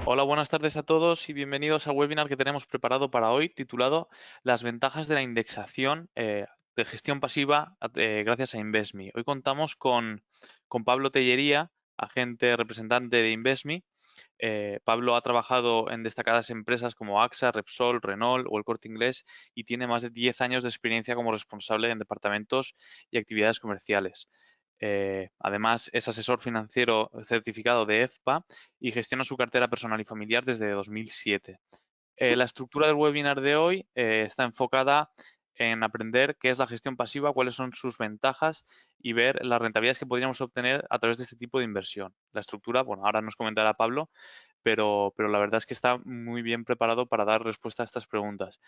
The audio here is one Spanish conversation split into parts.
Hola, buenas tardes a todos y bienvenidos al webinar que tenemos preparado para hoy, titulado Las ventajas de la indexación de gestión pasiva gracias a Invesmi. Hoy contamos con Pablo Tellería, agente representante de Invesmi. Pablo ha trabajado en destacadas empresas como AXA, Repsol, Renault o El Corte Inglés y tiene más de 10 años de experiencia como responsable en departamentos y actividades comerciales. Además, es asesor financiero certificado de EFPA y gestiona su cartera personal y familiar desde 2007. La estructura del webinar de hoy está enfocada en aprender qué es la gestión pasiva, cuáles son sus ventajas y ver las rentabilidades que podríamos obtener a través de este tipo de inversión. La estructura, bueno, ahora nos comentará Pablo, pero la verdad es que está muy bien preparado para dar respuesta a estas preguntas.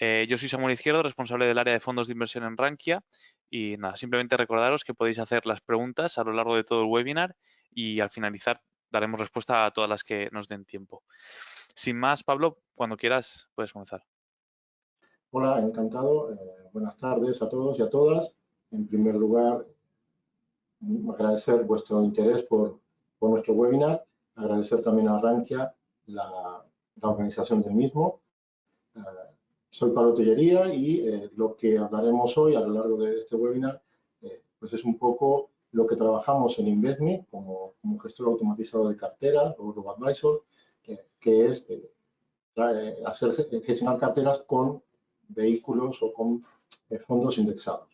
Yo soy Samuel Izquierdo, responsable del área de fondos de inversión en Rankia. Y nada, simplemente recordaros que podéis hacer las preguntas a lo largo de todo el webinar y al finalizar daremos respuesta a todas las que nos den tiempo. Sin más, Pablo, cuando quieras puedes comenzar. Hola, encantado. Buenas tardes a todos y a todas. En primer lugar, agradecer vuestro interés por nuestro webinar, agradecer también a Rankia la organización del mismo. Eh, Soy Pablo Tellería y lo que hablaremos hoy a lo largo de este webinar pues es un poco lo que trabajamos en Invesmi como gestor automatizado de cartera o robo-advisor, que es gestionar carteras con vehículos o con fondos indexados.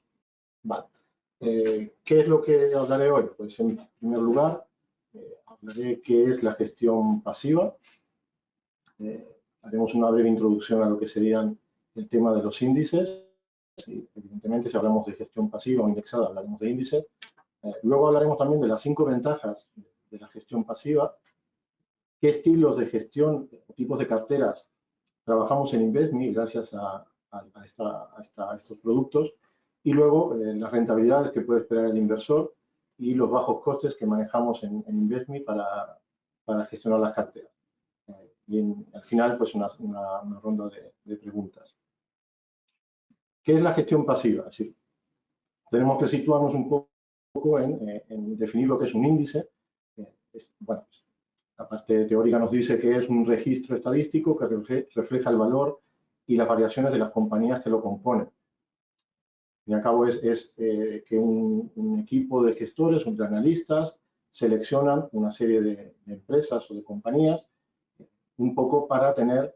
Vale. ¿Qué es lo que hablaré hoy? Pues en primer lugar, hablaré qué es la gestión pasiva. Haremos una breve introducción a lo que serían el tema de los índices. Y, evidentemente, si hablamos de gestión pasiva o indexada, hablaremos de índices. Luego hablaremos también de las 5 ventajas de la gestión pasiva, qué estilos de gestión o tipos de carteras trabajamos en Invesmi gracias a estos productos y luego las rentabilidades que puede esperar el inversor y los bajos costes que manejamos en Invesmi para gestionar las carteras. Al final, pues una ronda de preguntas. ¿Qué es la gestión pasiva? Es decir, tenemos que situarnos un poco en definir lo que es un índice. Bueno, la parte teórica nos dice que es un registro estadístico que refleja el valor y las variaciones de las compañías que lo componen. Al fin y al cabo es que un equipo de gestores, de analistas, seleccionan una serie de empresas o de compañías un poco para tener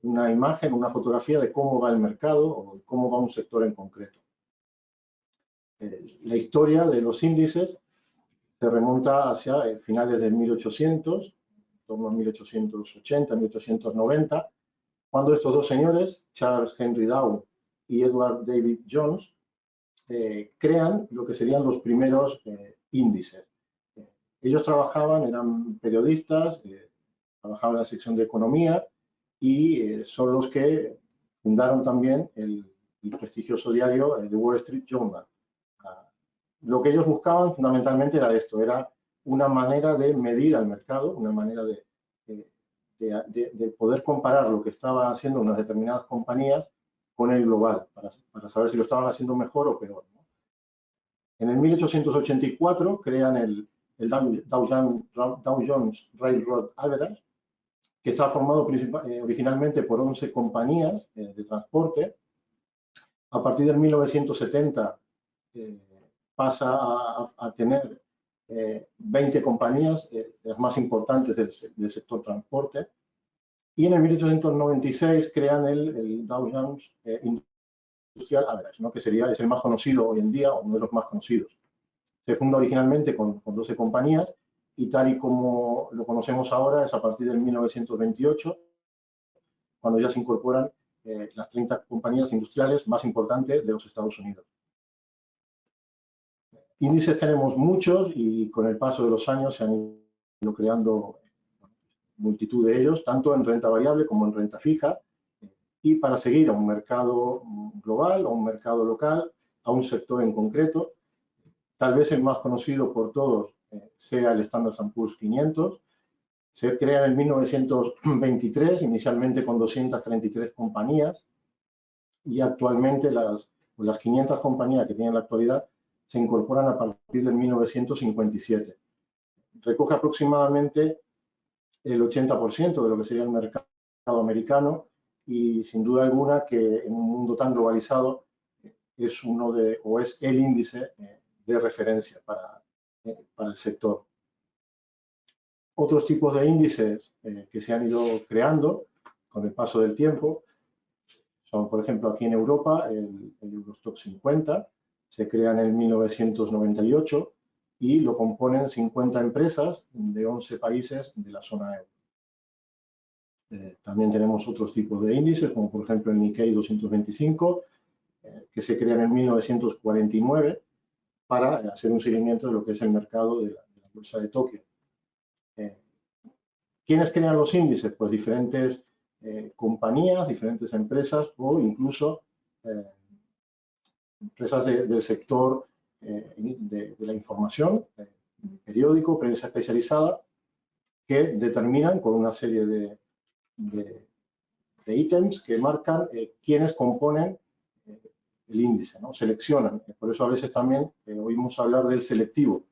una imagen, una fotografía de cómo va el mercado o cómo va un sector en concreto. La historia de los índices se remonta hacia finales de 1800, en torno a 1880, 1890, cuando estos dos señores, Charles Henry Dow y Edward David Jones, crean lo que serían los primeros índices. Ellos trabajaban, eran periodistas, trabajaban en la sección de economía y son los que fundaron también el prestigioso diario The Wall Street Journal. Lo que ellos buscaban fundamentalmente era esto, era una manera de medir al mercado, una manera de poder comparar lo que estaban haciendo unas determinadas compañías con el global, para saber si lo estaban haciendo mejor o peor, ¿no? En el 1884 crean el Dow Jones Railroad Average, que está formado originalmente por 11 compañías de transporte. A partir del 1970 pasa a tener 20 compañías, las más importantes del sector transporte. Y en el 1896 crean el Dow Jones Industrial Average, ¿no? Que es el más conocido hoy en día, o uno de los más conocidos. Se funda originalmente con 12 compañías y tal y como lo conocemos ahora es a partir del 1928, cuando ya se incorporan las 30 compañías industriales más importantes de los Estados Unidos. Índices tenemos muchos y con el paso de los años se han ido creando multitud de ellos, tanto en renta variable como en renta fija, y para seguir a un mercado global, a un mercado local, a un sector en concreto. Tal vez el más conocido por todos sea el Standard & Poor's 500. Se crea en 1923, inicialmente con 233 compañías, y actualmente las 500 compañías que tienen en la actualidad se incorporan a partir de 1957. Recoge aproximadamente el 80% de lo que sería el mercado americano, y sin duda alguna que en un mundo tan globalizado es o es el índice de referencia para el sector. Otros tipos de índices que se han ido creando con el paso del tiempo son, por ejemplo, aquí en Europa, el Eurostoxx 50, se crea en el 1998 y lo componen 50 empresas de 11 países de la zona euro. También tenemos otros tipos de índices, como por ejemplo el Nikkei 225, que se crea en el 1949 para hacer un seguimiento de lo que es el mercado de la bolsa de Tokio. ¿Quiénes crean los índices? Pues diferentes compañías, diferentes empresas o incluso empresas del sector de la información, periódico, prensa especializada, que determinan con una serie de ítems que marcan quiénes componen el índice, ¿no? Seleccionan. Por eso a veces también oímos hablar del selectivo,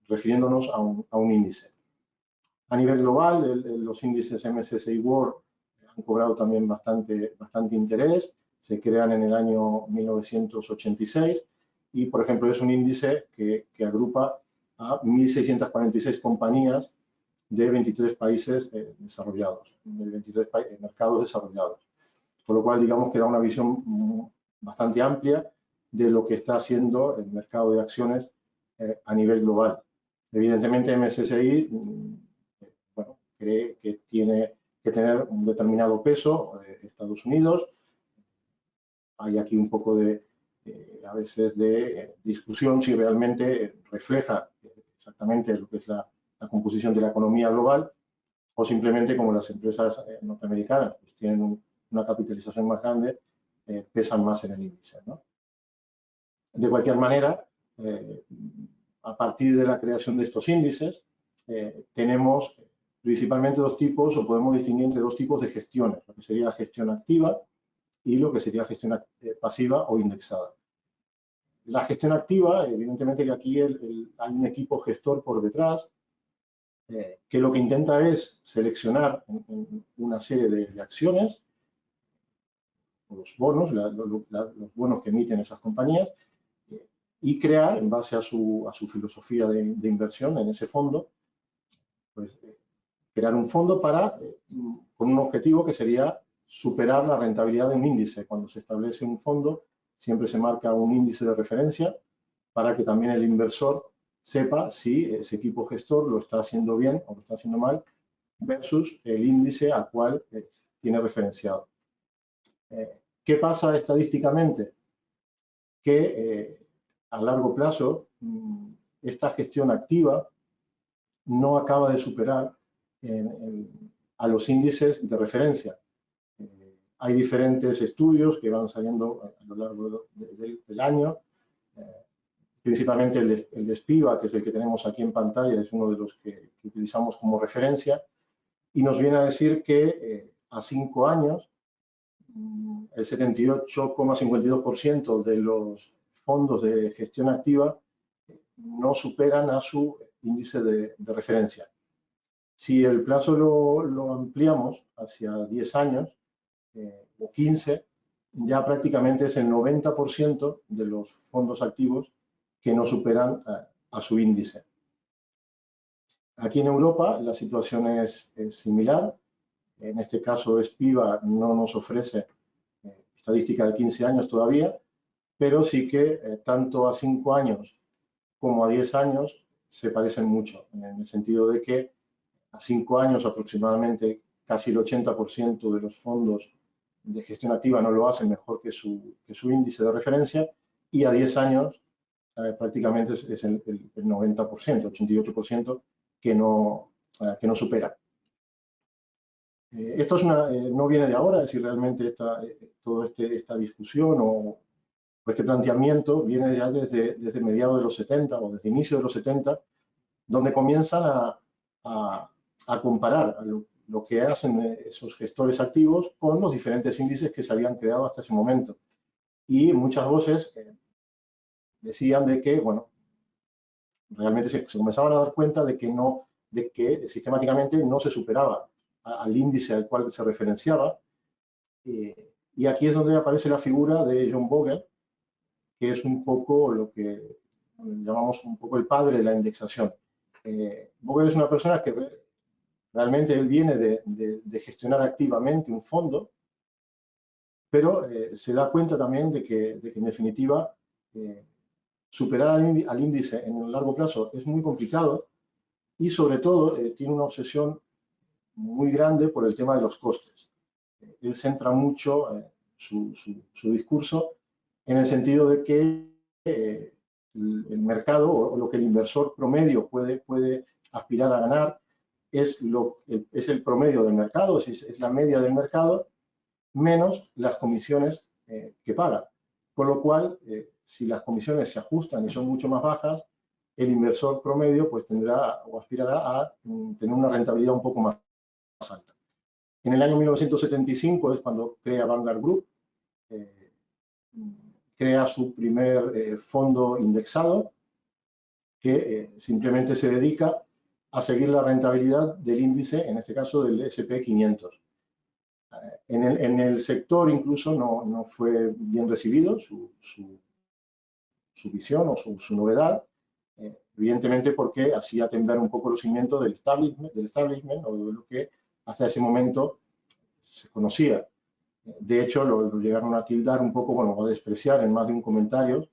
refiriéndonos a un índice. A nivel global, los índices MSCI World han cobrado también bastante interés. Se crean en el año 1986 y, por ejemplo, es un índice que agrupa a 1.646 compañías de 23 países desarrollados, de 23 mercados desarrollados. Por lo cual, digamos que da una visión bastante amplia de lo que está haciendo el mercado de acciones a nivel global. Evidentemente, MSCI cree que tiene que tener un determinado peso, Estados Unidos. Hay aquí un poco a veces de discusión si realmente refleja exactamente lo que es la composición de la economía global, o simplemente como las empresas norteamericanas pues tienen una capitalización más grande, pesan más en el índice, ¿no? De cualquier manera, a partir de la creación de estos índices, tenemos principalmente dos tipos, o podemos distinguir entre dos tipos de gestiones, lo que sería gestión activa y lo que sería gestión pasiva o indexada. La gestión activa, evidentemente que aquí hay un equipo gestor por detrás, que lo que intenta es seleccionar una serie de acciones, o los bonos, los bonos que emiten esas compañías, y crear, en base a su filosofía de inversión en ese fondo, pues crear un fondo con un objetivo que sería superar la rentabilidad de un índice. Cuando se establece un fondo, siempre se marca un índice de referencia para que también el inversor sepa si ese equipo gestor lo está haciendo bien o lo está haciendo mal versus el índice al cual tiene referenciado. ¿Qué pasa estadísticamente? Que a largo plazo esta gestión activa no acaba de superar a los índices de referencia. Hay diferentes estudios que van saliendo a lo largo del año, principalmente el de SPIVA, que es el que tenemos aquí en pantalla, es uno de los que utilizamos como referencia, y nos viene a decir que a 5 años el 78,52% de los fondos de gestión activa no superan a su índice de referencia. Si el plazo lo ampliamos hacia 10 años o 15, ya prácticamente es el 90% de los fondos activos que no superan a su índice. Aquí en Europa la situación es similar. En este caso, SPIVA no nos ofrece estadística de 15 años todavía, pero sí que tanto a 5 años como a 10 años se parecen mucho, en el sentido de que a 5 años aproximadamente casi el 80% de los fondos de gestión activa no lo hacen mejor que su índice de referencia, y a 10 años prácticamente es el 90%, 88% que no supera. Esto no viene de ahora, es decir, realmente toda esta discusión o este planteamiento viene ya desde mediados de los 70 o desde inicio de los 70, donde comienzan a comparar lo que hacen esos gestores activos con los diferentes índices que se habían creado hasta ese momento. Y muchas voces decían de que, bueno, realmente se comenzaban a dar cuenta de que no de que sistemáticamente no se superaba al índice al cual se referenciaba. Y aquí es donde aparece la figura de John Bogle, que es un poco lo que llamamos un poco el padre de la indexación. Bogle es una persona que realmente él viene de gestionar activamente un fondo, pero se da cuenta también de que en definitiva superar al índice en el largo plazo es muy complicado y sobre todo tiene una obsesión muy grande por el tema de los costes. Él centra mucho su discurso en el sentido de que el mercado o lo que el inversor promedio puede aspirar a ganar es el promedio del mercado, es la media del mercado, menos las comisiones que paga. Con lo cual, si las comisiones se ajustan y son mucho más bajas, el inversor promedio pues tendrá o aspirará a tener una rentabilidad un poco más alta. En el año 1975 es cuando crea Vanguard Group, crea su primer fondo indexado que simplemente se dedica a seguir la rentabilidad del índice, en este caso del S&P 500. En el sector incluso no fue bien recibido su visión o su novedad, evidentemente porque hacía temblar un poco los cimientos del establishment o de lo que hasta ese momento se conocía. De hecho, lo llegaron a tildar un poco, bueno, a despreciar en más de un comentario,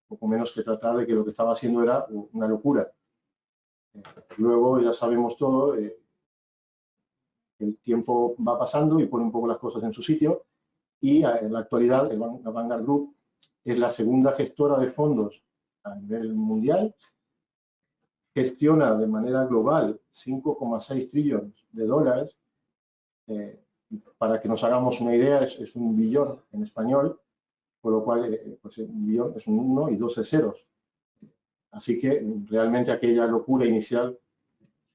poco menos que tratar de que lo que estaba haciendo era una locura. Luego ya sabemos todo, el tiempo va pasando y pone un poco las cosas en su sitio y en la actualidad la Vanguard Group es la segunda gestora de fondos a nivel mundial, gestiona de manera global 5,6 trillones de dólares, para que nos hagamos una idea es un billón en español, con lo cual pues un billón es un 1 y 12 ceros. Así que realmente aquella locura inicial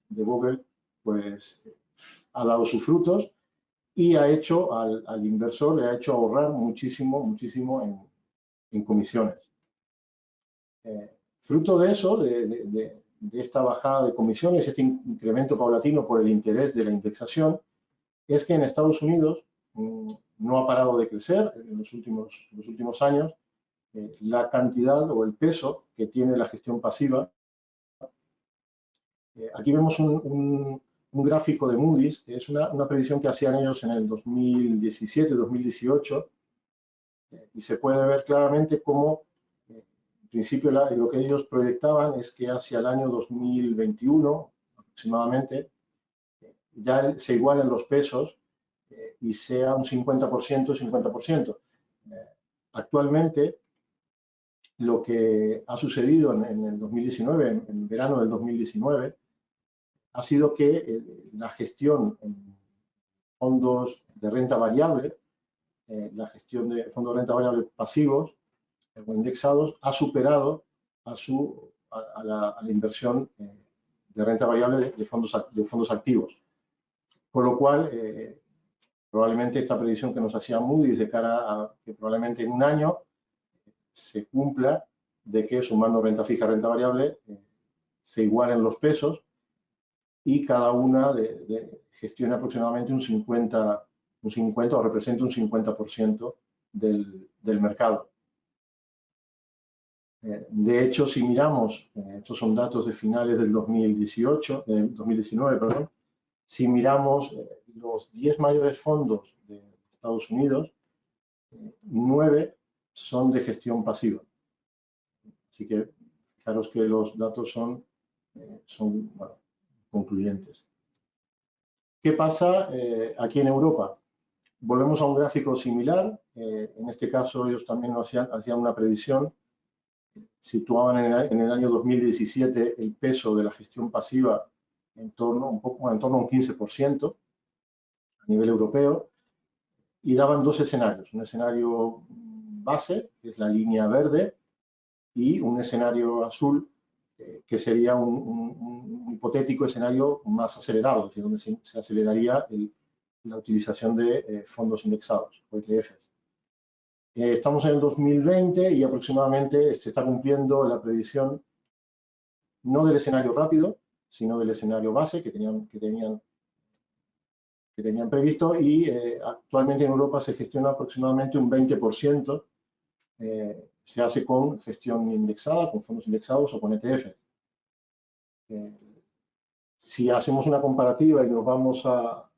de Google pues ha dado sus frutos y ha hecho al inversor, le ha hecho ahorrar muchísimo en comisiones. Fruto de eso, de esta bajada de comisiones, este incremento paulatino por el interés de la indexación, es que en Estados Unidos no ha parado de crecer en los últimos años la cantidad o el peso que tiene la gestión pasiva. Aquí vemos un gráfico de Moody's, que es una predicción que hacían ellos en el 2017-2018, y se puede ver claramente cómo, en principio, lo que ellos proyectaban es que hacia el año 2021, aproximadamente, ya se igualen los pesos y sea un 50%, 50%. Actualmente, lo que ha sucedido en el 2019, en verano del 2019, ha sido que la gestión en fondos de renta variable, la gestión de fondos de renta variable pasivos o indexados, ha superado a la inversión de renta variable de fondos activos. Con lo cual, probablemente esta predicción que nos hacía Moody's de cara a que probablemente en un año se cumpla, de que sumando renta fija y renta variable se igualen los pesos y cada una gestione aproximadamente un 50 o represente un 50% del mercado. De hecho, si miramos, estos son datos de finales del 2019, perdón, si miramos los 10 mayores fondos de Estados Unidos, 9 son de gestión pasiva. Así que fijaros que los datos son bueno, concluyentes. ¿Qué pasa aquí en Europa? Volvemos a un gráfico similar. En este caso, ellos también hacían una predicción. Situaban en el año 2017 el peso de la gestión pasiva en torno a un 15% a nivel europeo, y daban dos escenarios. Un escenario base, que es la línea verde, y un escenario azul, que sería un hipotético escenario más acelerado, es decir, donde se aceleraría la utilización de fondos indexados o ETFs. Estamos en el 2020 y aproximadamente se está cumpliendo la predicción no del escenario rápido, sino del escenario base que tenían previsto, y actualmente en Europa se gestiona aproximadamente un 20%, se hace con gestión indexada, con fondos indexados o con ETF. Si hacemos una comparativa y nos vamos a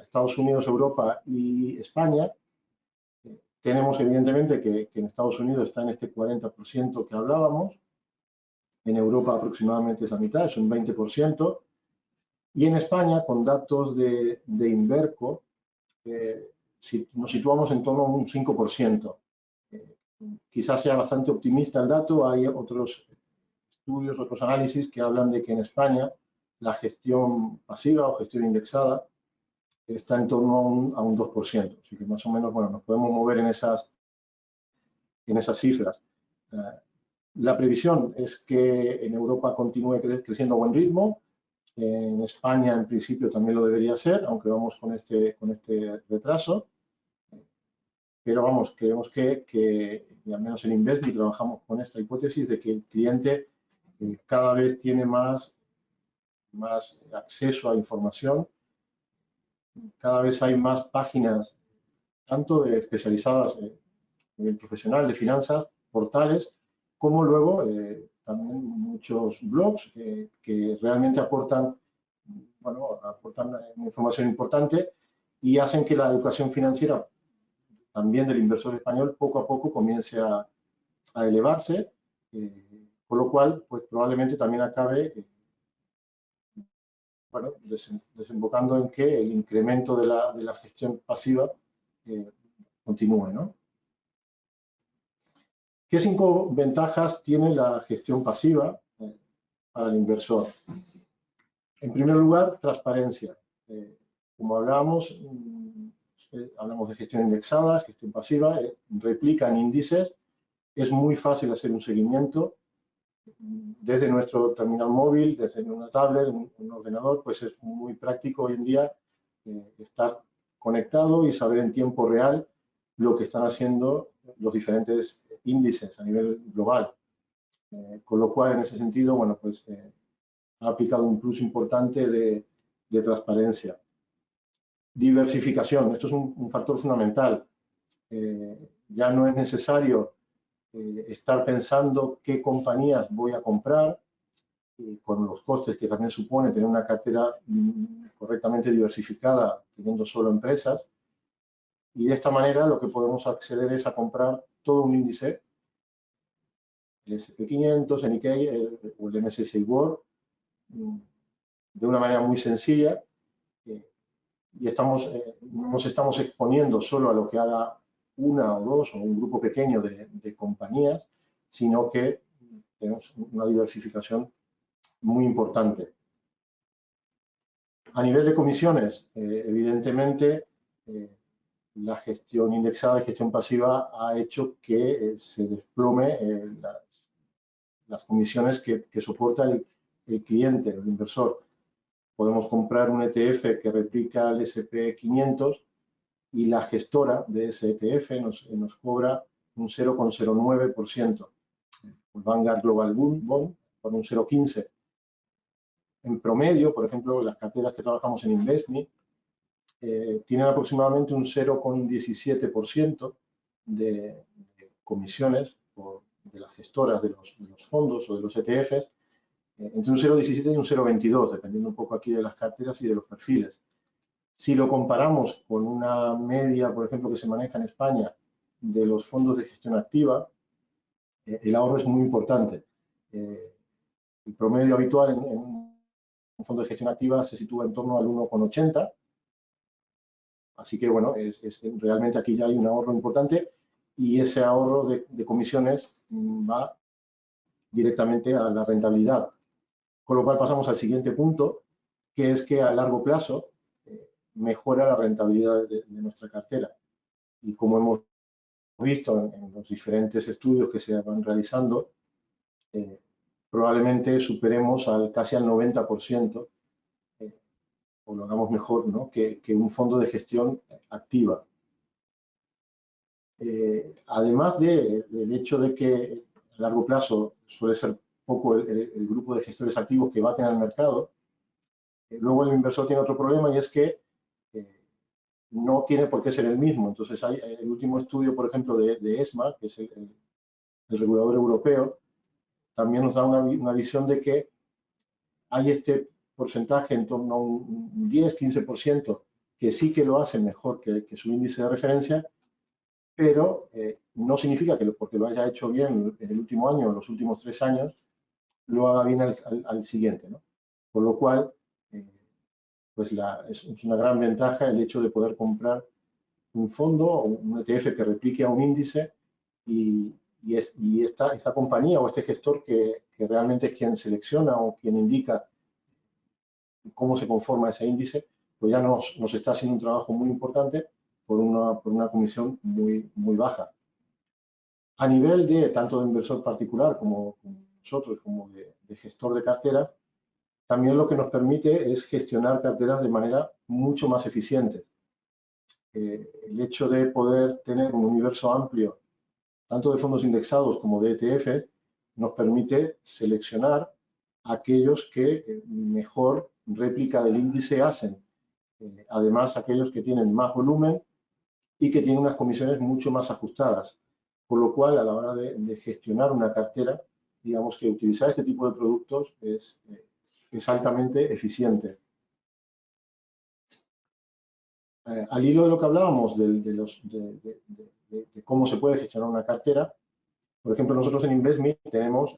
Estados Unidos, Europa y España, tenemos evidentemente que en Estados Unidos está en este 40% que hablábamos, en Europa aproximadamente es la mitad, es un 20%, y en España, con datos de Inverco, nos situamos en torno a un 5%. Quizás sea bastante optimista el dato, hay otros estudios, otros análisis que hablan de que en España la gestión pasiva o gestión indexada está en torno a un 2%. Así que más o menos, bueno, nos podemos mover en esas cifras. La previsión es que en Europa continúe creciendo a buen ritmo. En España, en principio, también lo debería ser, aunque vamos con este retraso. Pero vamos, creemos que al menos en Invesmi trabajamos con esta hipótesis de que el cliente cada vez tiene más acceso a información. Cada vez hay más páginas, tanto especializadas en el profesional de finanzas, portales, como luego también muchos blogs que realmente aportan información importante y hacen que la educación financiera también del inversor español poco a poco comience a elevarse, por lo cual pues probablemente también acabe desembocando en que el incremento de la gestión pasiva continúe, ¿no? ¿Qué 5 ventajas tiene la gestión pasiva para el inversor? En primer lugar, transparencia. Como hablábamos, hablamos de gestión indexada, gestión pasiva, replican índices, es muy fácil hacer un seguimiento. Desde nuestro terminal móvil, desde una tablet, un ordenador, pues es muy práctico hoy en día estar conectado y saber en tiempo real lo que están haciendo los diferentes índices a nivel global. Con lo cual, en ese sentido, bueno, pues ha aplicado un plus importante de transparencia. Diversificación, esto es un factor fundamental. Ya no es necesario estar pensando qué compañías voy a comprar, con los costes que también supone tener una cartera correctamente diversificada, teniendo solo empresas. Y de esta manera lo que podemos acceder es a comprar todo un índice, el S&P 500, el Nikkei o el MSCI World, de una manera muy sencilla, y nos estamos exponiendo solo a lo que haga una o dos o un grupo pequeño de compañías, sino que tenemos una diversificación muy importante. A nivel de comisiones, evidentemente, la gestión indexada y gestión pasiva ha hecho que se desplome las comisiones que soporta el cliente, el inversor. Podemos comprar un ETF que replica el S&P 500 y la gestora de ese ETF nos cobra un 0,09%. El Vanguard Global Bond por un 0,15%. En promedio, por ejemplo, las carteras que trabajamos en Invesmi tienen aproximadamente un 0,17% de comisiones de las gestoras de los fondos o de los ETFs, entre un 0,17 y un 0,22, dependiendo un poco aquí de las carteras y de los perfiles. Si lo comparamos con una media, por ejemplo, que se maneja en España de los fondos de gestión activa, el ahorro es muy importante. El promedio habitual en un fondo de gestión activa se sitúa en torno al 1,80. Así que, bueno, realmente aquí ya hay un ahorro importante y ese ahorro de comisiones va directamente a la rentabilidad. Con lo cual pasamos al siguiente punto, que es que a largo plazo mejora la rentabilidad de nuestra cartera. Y como hemos visto en los diferentes estudios que se van realizando, probablemente superemos casi al 90%, o lo hagamos mejor, ¿no? que un fondo de gestión activa. Además del hecho de que a largo plazo suele ser poco el grupo de gestores activos que baten al mercado. Luego el inversor tiene otro problema y es que no tiene por qué ser el mismo. Entonces, hay el último estudio, por ejemplo, de ESMA, que es el regulador europeo, también nos da una visión de que hay este porcentaje en torno a un 10-15% que sí que lo hace mejor que su índice de referencia, pero no significa que porque lo haya hecho bien en el último año o en los últimos 3 años, lo haga bien al siguiente, ¿no? Por lo cual, pues es una gran ventaja el hecho de poder comprar un fondo o un ETF que replique a un índice y esta compañía o este gestor que realmente es quien selecciona o quien indica cómo se conforma ese índice, pues ya nos está haciendo un trabajo muy importante por una comisión muy baja. A nivel de tanto de inversor particular como nosotros, como de gestor de cartera, también lo que nos permite es gestionar carteras de manera mucho más eficiente. El hecho de poder tener un universo amplio, tanto de fondos indexados como de ETF, nos permite seleccionar aquellos que mejor réplica del índice hacen. Además, aquellos que tienen más volumen y que tienen unas comisiones mucho más ajustadas. Por lo cual, a la hora de gestionar una cartera, digamos que utilizar este tipo de productos es altamente eficiente. Al hilo de lo que hablábamos de cómo se puede gestionar una cartera, por ejemplo, nosotros en InvestMe tenemos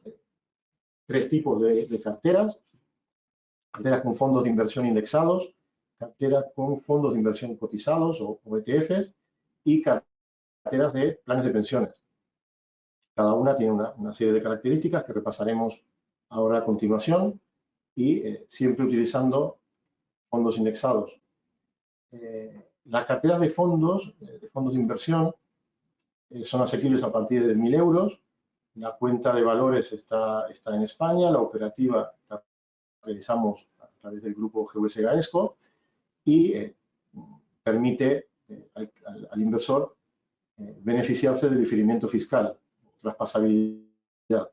3 tipos de carteras: carteras con fondos de inversión indexados, carteras con fondos de inversión cotizados o ETFs y carteras de planes de pensiones. Cada una tiene una serie de características que repasaremos ahora a continuación y siempre utilizando fondos indexados. Las carteras de fondos de inversión, son asequibles a partir de 1.000 euros. La cuenta de valores está en España, la operativa la realizamos a través del grupo GVS Gaesco y permite al inversor beneficiarse del diferimiento fiscal, traspasabilidad.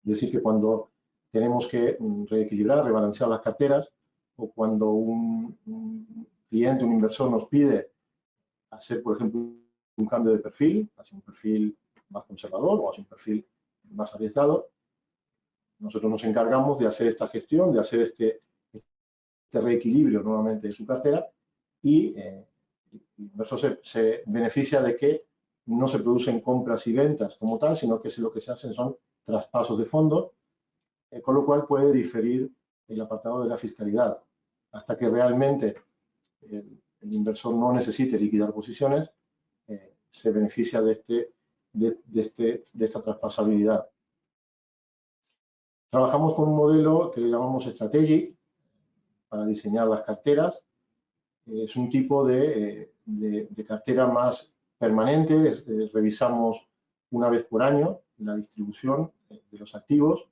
Es decir, que cuando tenemos que reequilibrar, rebalancear las carteras, o cuando un cliente, un inversor nos pide hacer, por ejemplo, un cambio de perfil, hacia un perfil más conservador o hacia un perfil más arriesgado, nosotros nos encargamos de hacer esta gestión, de hacer este reequilibrio nuevamente de su cartera y el inversor se beneficia de que no se producen compras y ventas como tal, sino que lo que se hacen son traspasos de fondos, con lo cual puede diferir el apartado de la fiscalidad hasta que realmente el inversor no necesite liquidar posiciones, se beneficia de esta traspasabilidad. Trabajamos con un modelo que le llamamos Strategic para diseñar las carteras. Es un tipo de cartera más permanente. Revisamos una vez por año la distribución de los activos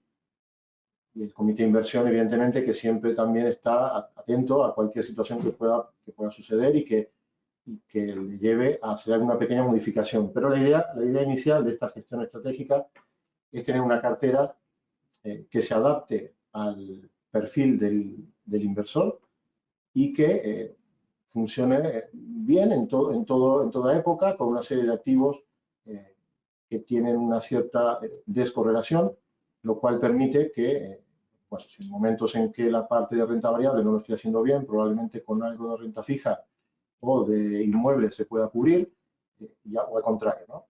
y el comité de inversión, evidentemente, que siempre también está atento a cualquier situación que pueda suceder y que le lleve a hacer alguna pequeña modificación. Pero la idea inicial de esta gestión estratégica es tener una cartera que se adapte al perfil del inversor y que funcione bien en toda época, con una serie de activos que tienen una cierta descorrelación, lo cual permite que, bueno, en momentos en que la parte de renta variable no lo esté haciendo bien, probablemente con algo de renta fija o de inmuebles se pueda cubrir, o al contrario, ¿no?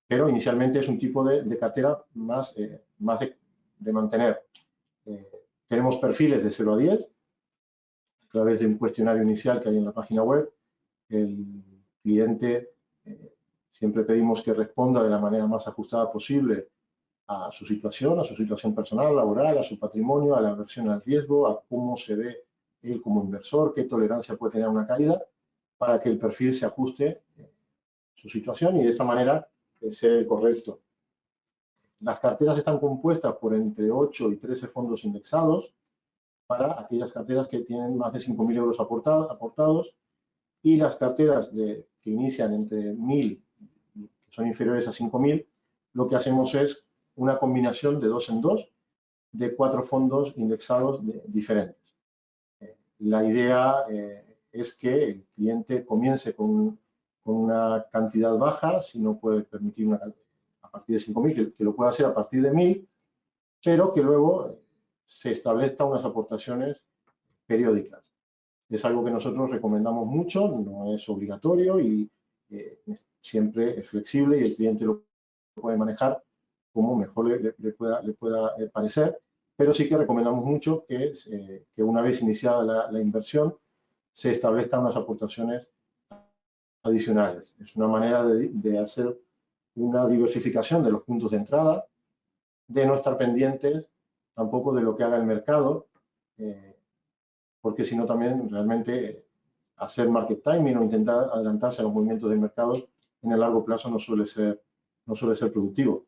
Pero inicialmente es un tipo de cartera más de mantener. Tenemos perfiles de 0 a 10, a través de un cuestionario inicial que hay en la página web. El cliente siempre pedimos que responda de la manera más ajustada posible a su situación personal, laboral, a su patrimonio, a la aversión al riesgo, a cómo se ve él como inversor, qué tolerancia puede tener a una caída, para que el perfil se ajuste a su situación y de esta manera ser el correcto. Las carteras están compuestas por entre 8 y 13 fondos indexados para aquellas carteras que tienen más de 5.000 euros aportados, y las carteras que inician entre 1.000, que son inferiores a 5.000, lo que hacemos es una combinación de 2 en 2 de 4 fondos indexados diferentes. La idea es que el cliente comience con una cantidad baja, si no puede permitir a partir de 5.000, que lo pueda hacer a partir de 1.000, pero que luego se establezcan unas aportaciones periódicas. Es algo que nosotros recomendamos mucho, no es obligatorio y siempre es flexible y el cliente lo puede manejar como mejor le pueda parecer, pero sí que recomendamos mucho que una vez iniciada la inversión se establezcan unas aportaciones adicionales. Es una manera de hacer una diversificación de los puntos de entrada, de no estar pendientes tampoco de lo que haga el mercado, porque si no también realmente hacer market timing o intentar adelantarse a los movimientos del mercado en el largo plazo no suele ser productivo.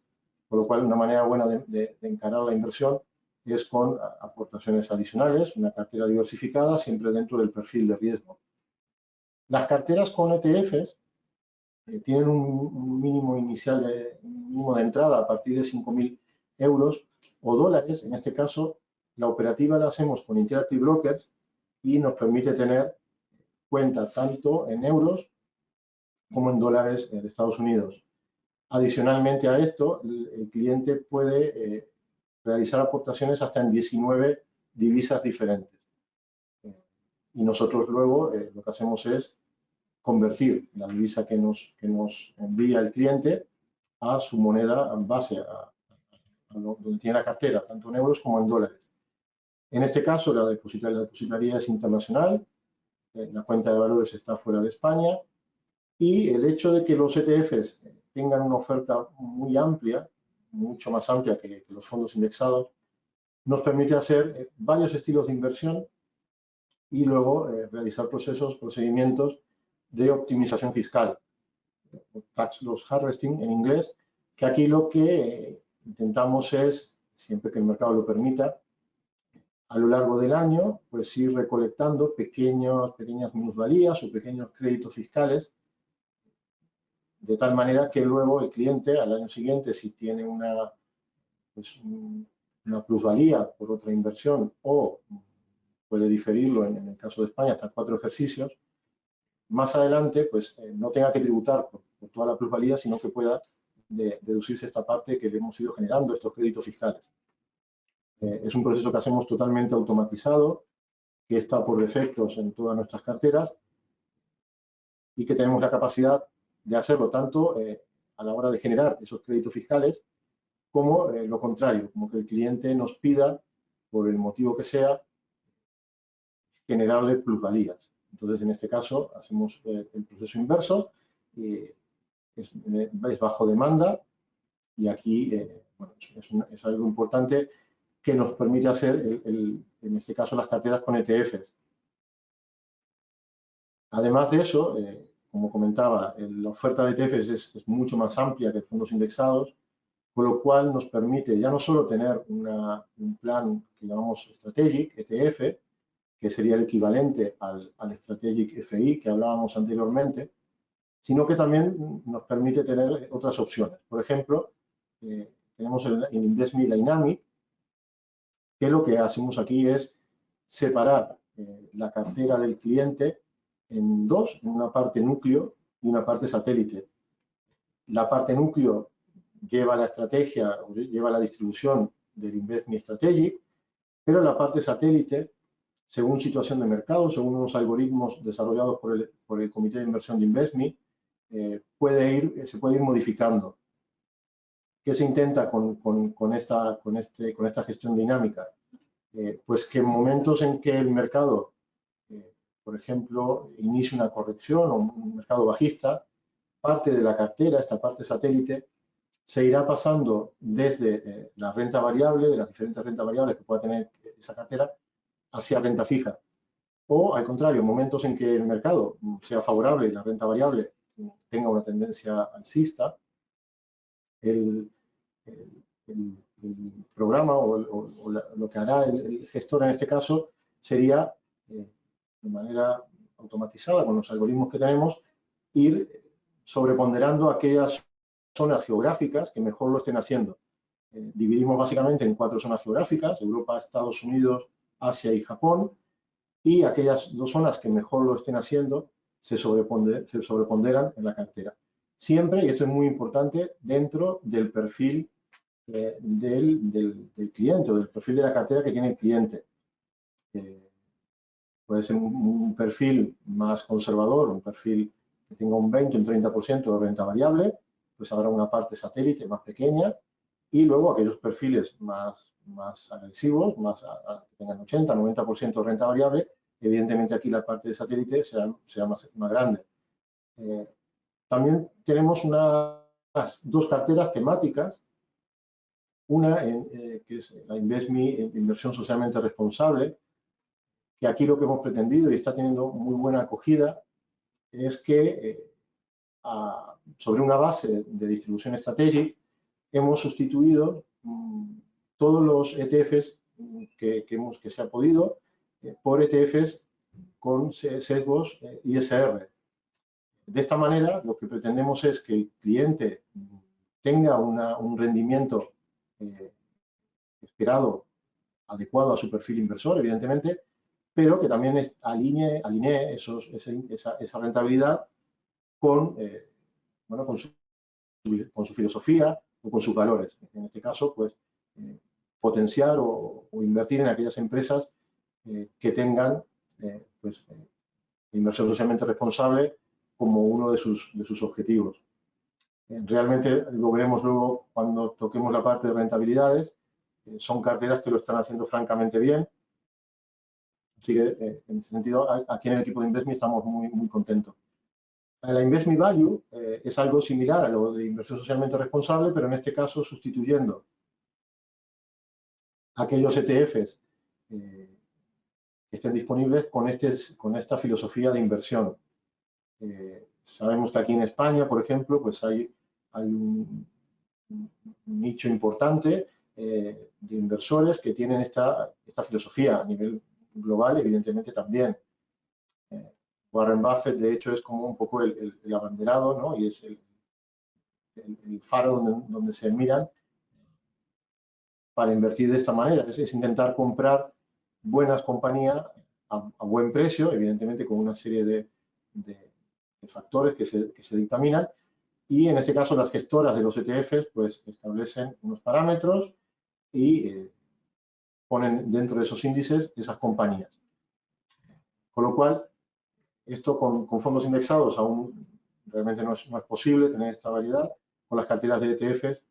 Por lo cual, una manera buena de encarar la inversión es con aportaciones adicionales, una cartera diversificada, siempre dentro del perfil de riesgo. Las carteras con ETFs tienen un mínimo inicial, un mínimo de entrada a partir de 5.000 euros o dólares. En este caso, la operativa la hacemos con Interactive Brokers y nos permite tener cuenta tanto en euros como en dólares de Estados Unidos. Adicionalmente a esto, el cliente puede realizar aportaciones hasta en 19 divisas diferentes. Y nosotros luego lo que hacemos es convertir la divisa que nos envía el cliente a su moneda base, a donde tiene la cartera, tanto en euros como en dólares. En este caso, la depositaría es internacional, la cuenta de valores está fuera de España y el hecho de que los ETFs tengan una oferta muy amplia, mucho más amplia que los fondos indexados, nos permite hacer varios estilos de inversión y luego realizar procedimientos de optimización fiscal, tax loss harvesting en inglés, que aquí lo que intentamos es, siempre que el mercado lo permita, a lo largo del año, pues ir recolectando pequeñas minusvalías o pequeños créditos fiscales, de tal manera que luego el cliente al año siguiente, si tiene una plusvalía por otra inversión o puede diferirlo en el caso de España hasta 4 ejercicios, más adelante pues no tenga que tributar por toda la plusvalía, sino que pueda deducirse esta parte que le hemos ido generando, estos créditos fiscales. Es un proceso que hacemos totalmente automatizado, que está por defectos en todas nuestras carteras y que tenemos la capacidad de hacerlo tanto a la hora de generar esos créditos fiscales como lo contrario, como que el cliente nos pida, por el motivo que sea, generarle plusvalías. Entonces, en este caso, hacemos el proceso inverso, es bajo demanda y aquí bueno, es algo importante que nos permite hacer, en este caso, las carteras con ETFs. Además de eso, como comentaba, la oferta de ETFs es mucho más amplia que fondos indexados, con lo cual nos permite ya no solo tener un plan que llamamos Strategic, ETF, que sería el equivalente al Strategic FI que hablábamos anteriormente, sino que también nos permite tener otras opciones. Por ejemplo, tenemos el InvestMe Dynamic, que lo que hacemos aquí es separar la cartera del cliente en dos, en una parte núcleo y una parte satélite. La parte núcleo lleva la estrategia, lleva la distribución del InvestMe Strategic, pero la parte satélite, según situación de mercado, según unos algoritmos desarrollados por el Comité de Inversión de InvestMe, se puede ir modificando. ¿Qué se intenta con esta gestión dinámica? Pues que en momentos en que el mercado, por ejemplo, inicie una corrección o un mercado bajista, parte de la cartera, esta parte satélite, se irá pasando desde la renta variable, de las diferentes rentas variables que pueda tener esa cartera, hacia renta fija. O, al contrario, momentos en que el mercado sea favorable y la renta variable tenga una tendencia alcista, el programa o lo que hará el gestor en este caso sería, de manera automatizada, con los algoritmos que tenemos, ir sobreponderando aquellas zonas geográficas que mejor lo estén haciendo. dividimos básicamente en 4 zonas geográficas: Europa, Estados Unidos, Asia y Japón, y aquellas 2 zonas que mejor lo estén haciendo se sobreponderan en la cartera. Siempre, y esto es muy importante, dentro del perfil del cliente, o del perfil de la cartera que tiene el cliente. Puede ser un perfil más conservador, un perfil que tenga un 20 o un 30% de renta variable, pues habrá una parte satélite más pequeña, y luego aquellos perfiles más agresivos, que tengan 80 o 90% de renta variable, evidentemente aquí la parte de satélite será más grande. También tenemos unas 2 carteras temáticas, una que es la InvestMe, inversión socialmente responsable, que aquí lo que hemos pretendido, y está teniendo muy buena acogida, es que sobre una base de distribución estratégica hemos sustituido todos los ETFs que se ha podido por ETFs con sesgos ISR. De esta manera, lo que pretendemos es que el cliente tenga un rendimiento esperado, adecuado a su perfil inversor, evidentemente, pero que también alinee esa rentabilidad con, con su filosofía o con sus valores. En este caso, pues, potenciar o invertir en aquellas empresas que tengan inversión socialmente responsable como uno de sus objetivos. Realmente lo veremos luego cuando toquemos la parte de rentabilidades. Son carteras que lo están haciendo francamente bien. Así que, en ese sentido, aquí en el equipo de InvestMe estamos muy contentos. La InvestMe Value es algo similar a lo de inversión socialmente responsable, pero en este caso sustituyendo aquellos ETFs que estén disponibles con esta filosofía de inversión. Sabemos que aquí en España, por ejemplo, pues hay un nicho importante de inversores que tienen esta filosofía. A nivel global, evidentemente, también. Warren Buffett, de hecho, es como un poco el abanderado, ¿no? Y es el faro donde se miran para invertir de esta manera. Es intentar comprar buenas compañías a buen precio, evidentemente con una serie de factores que se dictaminan, y en este caso las gestoras de los ETFs pues establecen unos parámetros y ponen dentro de esos índices esas compañías. Con lo cual, esto con fondos indexados aún realmente no es posible tener esta variedad. Con las carteras de ETFs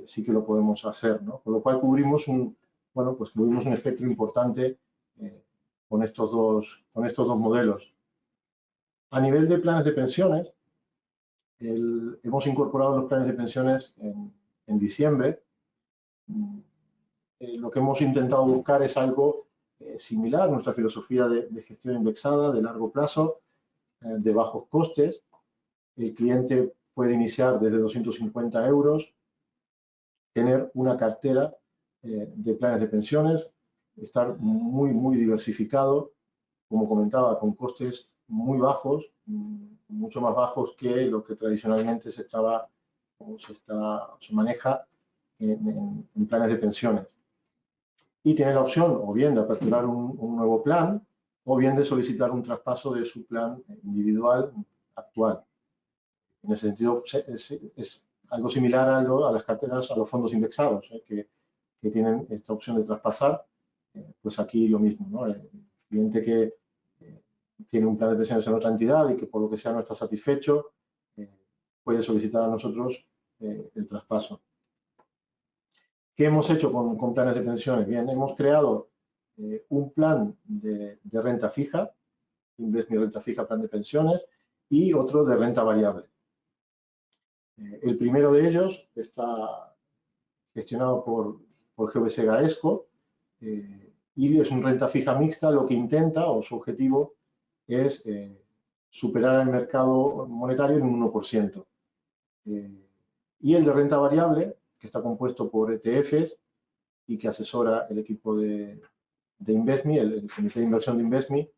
sí que lo podemos hacer, ¿no? Con lo cual cubrimos un espectro importante con estos dos modelos. A nivel de planes de pensiones, hemos incorporado los planes de pensiones en diciembre. Lo que hemos intentado buscar es algo similar, nuestra filosofía de gestión indexada de largo plazo, de bajos costes. El cliente puede iniciar desde 250 euros, tener una cartera de planes de pensiones, estar muy diversificado, como comentaba, con costes muy bajos, mucho más bajos que lo que tradicionalmente se maneja en planes de pensiones. Y tiene la opción o bien de aperturar un nuevo plan o bien de solicitar un traspaso de su plan individual actual. En ese sentido, es algo similar a las carteras, a los fondos indexados, que tienen esta opción de traspasar. Pues aquí lo mismo, ¿no? El cliente que tiene un plan de pensiones en otra entidad y que por lo que sea no está satisfecho, puede solicitar a nosotros el traspaso. ¿Qué hemos hecho con planes de pensiones? Bien, hemos creado un plan de renta fija, InvestMe Renta Fija Plan de Pensiones, y otro de renta variable. El primero de ellos está gestionado por GVC Gaesco y es una renta fija mixta. Lo que intenta, o su objetivo, es superar el mercado monetario en un 1%. Y el de renta variable, que está compuesto por ETFs y que asesora el equipo de InvestMe, el comité de inversión de InvestMe,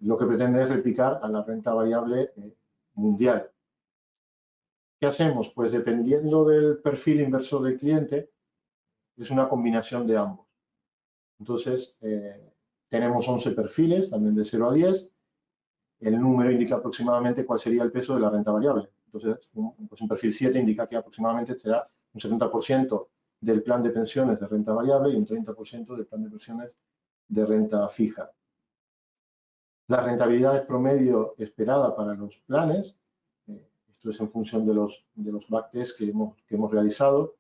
lo que pretende es replicar a la renta variable mundial. ¿Qué hacemos? Pues dependiendo del perfil inversor del cliente, es una combinación de ambos. Entonces, tenemos 11 perfiles, también de 0 a 10. El número indica aproximadamente cuál sería el peso de la renta variable. Entonces, un perfil 7 indica que aproximadamente será un 70% del plan de pensiones de renta variable y un 30% del plan de pensiones de renta fija. Las rentabilidades promedio esperada para los planes, esto es en función de los backtests que hemos realizado,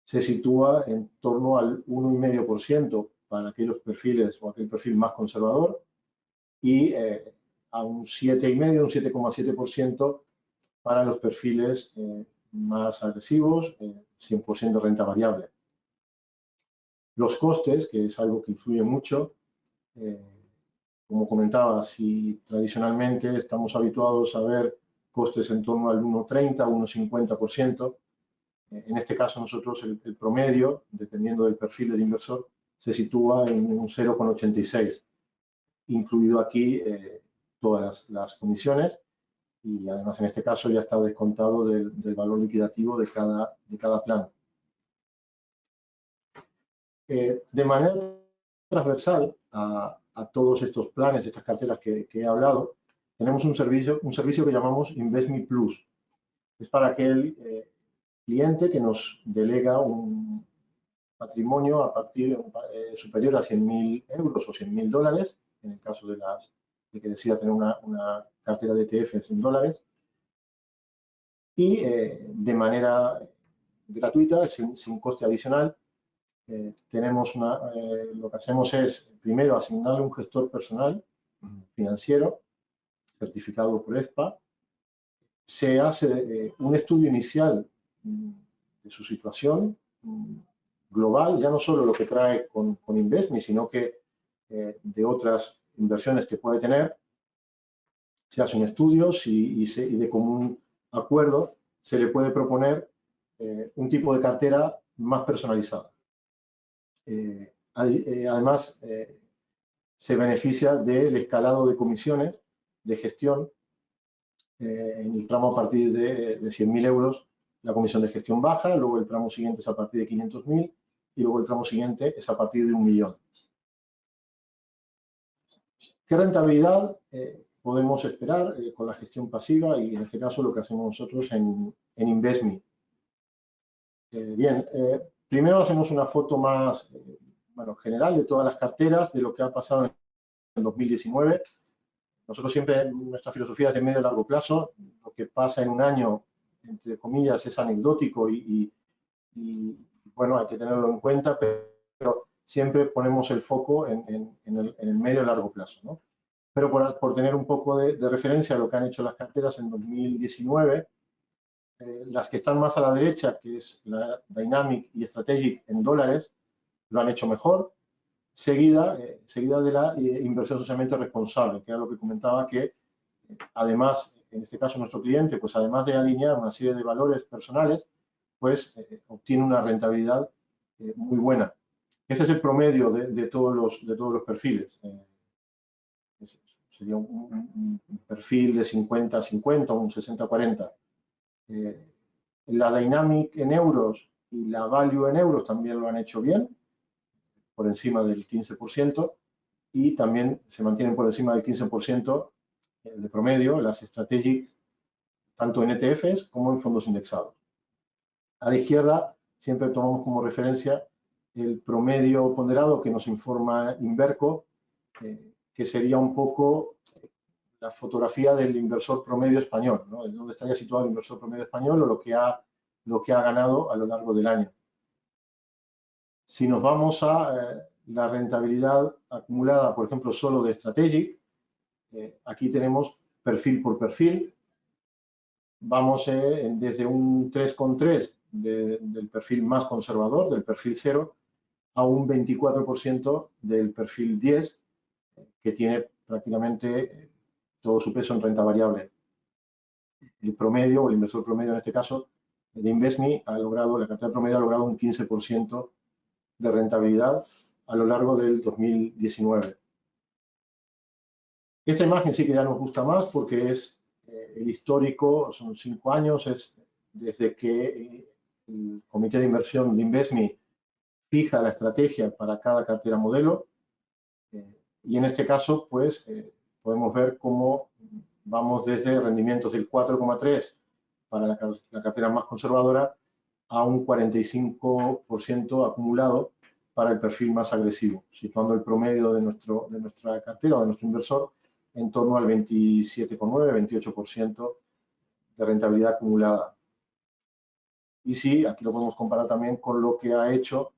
se sitúa en torno al 1,5% para aquellos perfiles o aquel perfil más conservador y a un 7,5, un 7,7% para los perfiles más agresivos, 100% renta variable. Los costes, que es algo que influye mucho, como comentaba, si tradicionalmente estamos habituados a ver costes en torno al 1,30, 1,50%, en este caso nosotros el promedio, dependiendo del perfil del inversor, se sitúa en un 0,86, incluido aquí todas las comisiones, y además en este caso ya está descontado del valor liquidativo de cada plan. De manera transversal a todos estos planes, estas carteras que he hablado, tenemos un servicio que llamamos InvestMe Plus. Es para aquel cliente que nos delega un patrimonio a partir superior a 100.000 euros o 100.000 dólares, en el caso de que decida tener una cartera de ETFs en dólares, y de manera gratuita, sin coste adicional, lo que hacemos es, primero, asignarle un gestor personal financiero certificado por ESPA. Se hace un estudio inicial de su situación global, ya no solo lo que trae con InvestMe, sino que de otras inversiones que puede tener. Se hace un estudio y de común acuerdo se le puede proponer un tipo de cartera más personalizada. Además, se beneficia del escalado de comisiones de gestión. En el tramo a partir de 100.000 euros, la comisión de gestión baja, luego el tramo siguiente es a partir de 500.000 y luego el tramo siguiente es a partir de 1 millón. ¿Qué rentabilidad podemos esperar con la gestión pasiva y en este caso lo que hacemos nosotros en InvestMe? Bien, primero hacemos una foto más general de todas las carteras, de lo que ha pasado en 2019. Nosotros siempre, nuestra filosofía es de medio y largo plazo. Lo que pasa en un año, entre comillas, es anecdótico y bueno, hay que tenerlo en cuenta, pero siempre ponemos el foco en el medio y largo plazo, ¿no? Pero por tener un poco de referencia a lo que han hecho las carteras en 2019, las que están más a la derecha, que es la Dynamic y Strategic en dólares, lo han hecho mejor, seguida de la inversión socialmente responsable, que era lo que comentaba, que además, en este caso nuestro cliente, pues además de alinear una serie de valores personales, pues obtiene una rentabilidad muy buena. Ese es el promedio de todos los perfiles. Sería un perfil de 50-50 o un 60-40. La Dynamic en euros y la Value en euros también lo han hecho bien, por encima del 15%, y también se mantienen por encima del 15% de promedio las Strategic, tanto en ETFs como en fondos indexados. A la izquierda siempre tomamos como referencia el promedio ponderado que nos informa Inverco, que sería un poco la fotografía del inversor promedio español, ¿no? Es donde estaría situado el inversor promedio español o lo que ha ganado a lo largo del año. Si nos vamos a la rentabilidad acumulada, por ejemplo, solo de Strategic, aquí tenemos perfil por perfil. Vamos desde un 3,3 del perfil más conservador, del perfil 0, a un 24% del perfil 10, que tiene prácticamente todo su peso en renta variable. El promedio, o el inversor promedio en este caso, de InvestMe la cartera promedio ha logrado un 15% de rentabilidad a lo largo del 2019. Esta imagen sí que ya nos gusta más porque es el histórico, son 5 años, es desde que el comité de inversión de InvestMe fija la estrategia para cada cartera modelo. Y en este caso, pues, podemos ver cómo vamos desde rendimientos del 4,3 para la cartera más conservadora a un 45% acumulado para el perfil más agresivo, situando el promedio de nuestra cartera o de nuestro inversor en torno al 27,9-28% de rentabilidad acumulada. Y sí, aquí lo podemos comparar también con lo que ha hecho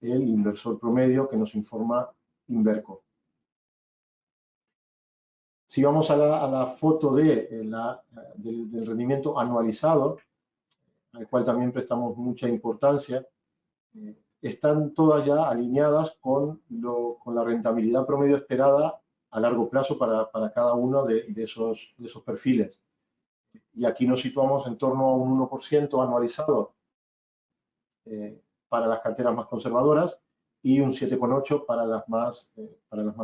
el inversor promedio que nos informa Inverco. Si vamos a la foto del rendimiento anualizado, al cual también prestamos mucha importancia, están todas ya alineadas con la rentabilidad promedio esperada a largo plazo para cada uno de esos perfiles. Y aquí nos situamos en torno a un 1% anualizado para las carteras más conservadoras y un 7,8% para las más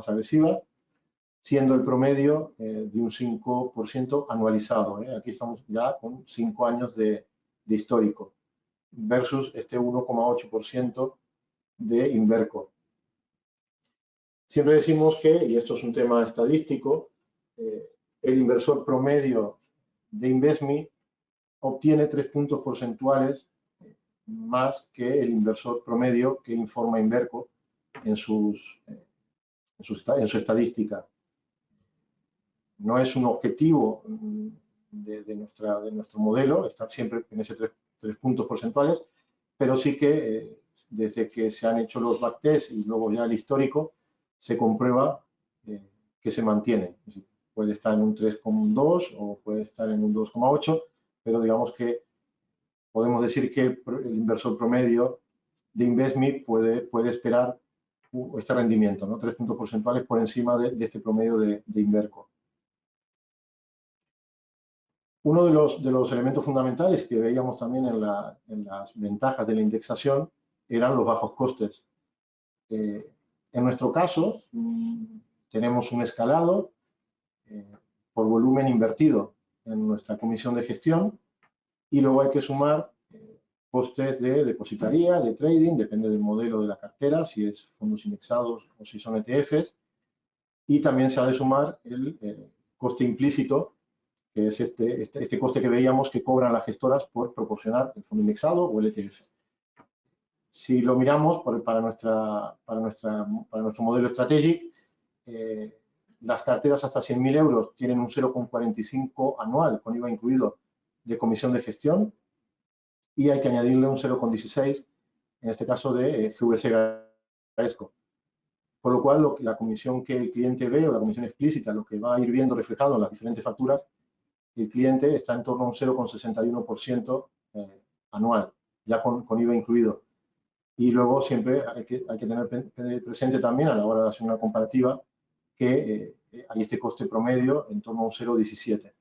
agresivas, siendo el promedio de un 5% anualizado. Aquí estamos ya con 5 años de histórico, versus este 1,8% de Inverco. Siempre decimos que, y esto es un tema estadístico, el inversor promedio de Invesmi obtiene 3 puntos porcentuales más que el inversor promedio que informa Inverco en su estadística. No es un objetivo de nuestro modelo estar siempre en ese 3 puntos porcentuales, pero sí que desde que se han hecho los backtests y luego ya el histórico, se comprueba que se mantiene. Es decir, puede estar en un 3,2 o puede estar en un 2,8, pero digamos que podemos decir que el inversor promedio de Invesmi puede esperar este rendimiento, ¿no? 3 puntos porcentuales por encima de este promedio de Inverco. Uno de los elementos fundamentales que veíamos también en las ventajas de la indexación eran los bajos costes. En nuestro caso, tenemos un escalado por volumen invertido en nuestra comisión de gestión y luego hay que sumar costes de depositaría, de trading, depende del modelo de la cartera, si es fondos indexados o si son ETFs, y también se ha de sumar el coste implícito, que es este coste que veíamos que cobran las gestoras por proporcionar el fondo indexado o el ETF. Si lo miramos para nuestro modelo Strategic, las carteras hasta 100.000 euros tienen un 0,45 anual, con IVA incluido, de comisión de gestión, y hay que añadirle un 0,16, en este caso de GVC Gaesco. Con lo cual, la comisión que el cliente ve, o la comisión explícita, lo que va a ir viendo reflejado en las diferentes facturas, el cliente está en torno a un 0,61% anual, ya con IVA incluido. Y luego siempre hay que tener presente también a la hora de hacer una comparativa que hay este coste promedio en torno a un 0,17.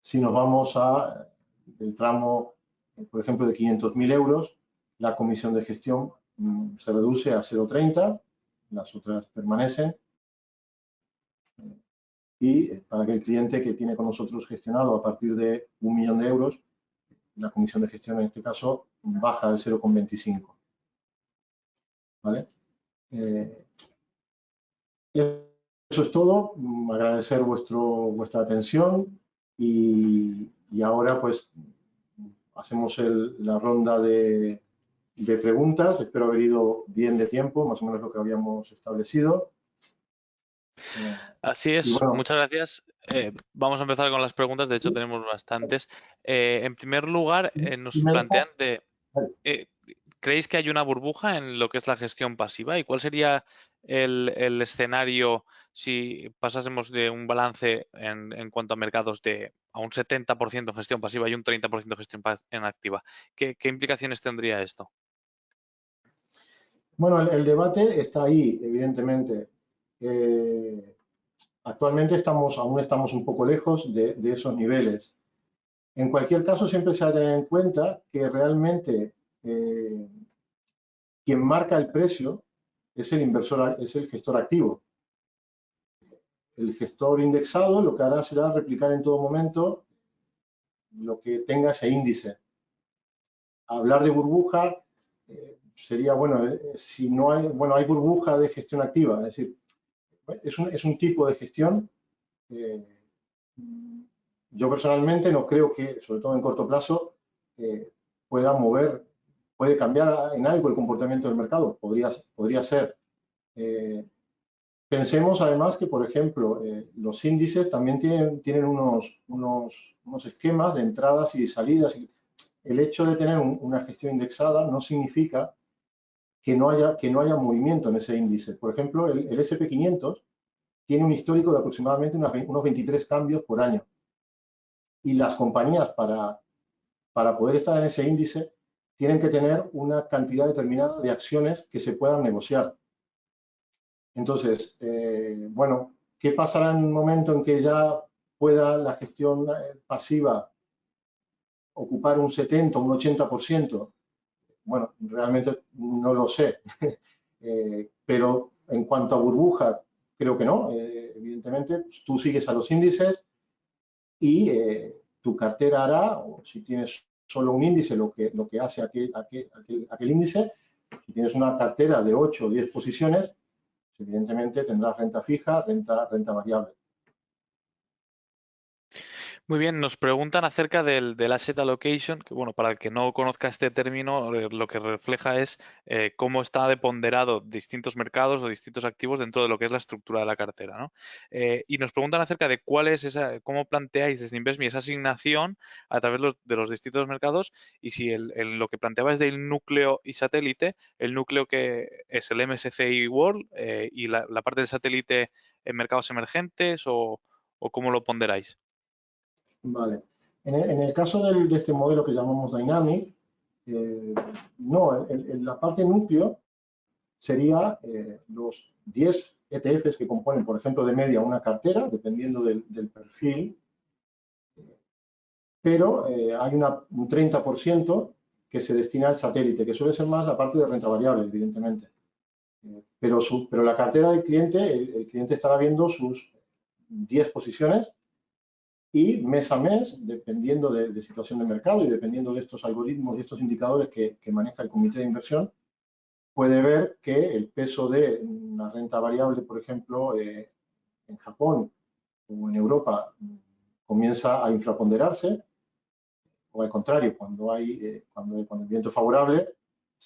Si nos vamos al tramo, por ejemplo, de 500.000 euros, la comisión de gestión se reduce a 0,30, las otras permanecen. Y para aquel cliente que tiene con nosotros gestionado a partir de 1 millón de euros, la comisión de gestión en este caso baja al 0,25. ¿Vale? Eso es todo. Agradecer vuestra atención y ahora pues hacemos la ronda de preguntas. Espero haber ido bien de tiempo, más o menos lo que habíamos establecido. Así es, bueno, muchas gracias. Vamos a empezar con las preguntas, de hecho tenemos bastantes. En primer lugar, nos plantean ¿creéis que hay una burbuja en lo que es la gestión pasiva? ¿Y cuál sería el escenario si pasásemos de un balance en cuanto a mercados a un 70% en gestión pasiva y un 30% gestión en activa? ¿Qué implicaciones tendría esto? Bueno, el debate está ahí, evidentemente. Actualmente aún estamos un poco lejos de esos niveles. En cualquier caso, siempre se ha de tener en cuenta que realmente quien marca el precio es el inversor, es el gestor activo. El gestor indexado lo que hará será replicar en todo momento lo que tenga ese índice. Hablar de burbuja sería, bueno, si no hay, bueno, hay burbuja de gestión activa, es decir, es un tipo de gestión. eh, yo personalmente no creo que, sobre todo en corto plazo, eh, pueda mover, puede cambiar en algo el comportamiento del mercado. Podría ser. Eh, Pensemos además que, por ejemplo, los índices también tienen unos esquemas de entradas y de salidas. El hecho de tener una gestión indexada no significa que no haya movimiento en ese índice. Por ejemplo, el SP500 tiene un histórico de aproximadamente unos 23 cambios por año. Y las compañías, para poder estar en ese índice, tienen que tener una cantidad determinada de acciones que se puedan negociar. Entonces, bueno, ¿qué pasará en un momento en que ya pueda la gestión pasiva ocupar un 70 o un 80%? Bueno, realmente no lo sé. Pero en cuanto a burbuja, creo que no. Evidentemente, pues, tú sigues a los índices y tu cartera hará, o si tienes solo un índice, lo que hace aquel índice. Si tienes una cartera de 8 o 10 posiciones, evidentemente tendrás renta fija, renta variable. Muy bien, nos preguntan acerca del asset allocation, que bueno, para el que no conozca este término, lo que refleja es cómo está deponderado distintos mercados o distintos activos dentro de lo que es la estructura de la cartera, ¿no? Y nos preguntan acerca de cuál es esa, cómo planteáis desde Invesmi esa asignación a través de los distintos mercados y si lo que planteaba es del núcleo y satélite, el núcleo que es el MSCI World y la parte del satélite en mercados emergentes o cómo lo ponderáis. Vale. En el caso de este modelo que llamamos Dynamic, eh, no, la parte núcleo sería los 10 ETFs que componen, por ejemplo, de media una cartera, dependiendo del perfil, pero hay un 30% que se destina al satélite, que suele ser más la parte de renta variable, evidentemente. Pero la cartera del cliente, el cliente estará viendo sus 10 posiciones y mes a mes, dependiendo de situación de mercado y dependiendo de estos algoritmos y estos indicadores que maneja el comité de inversión, puede ver que el peso de una renta variable, por ejemplo, en Japón o en Europa, comienza a infraponderarse, o al contrario, cuando el viento es favorable,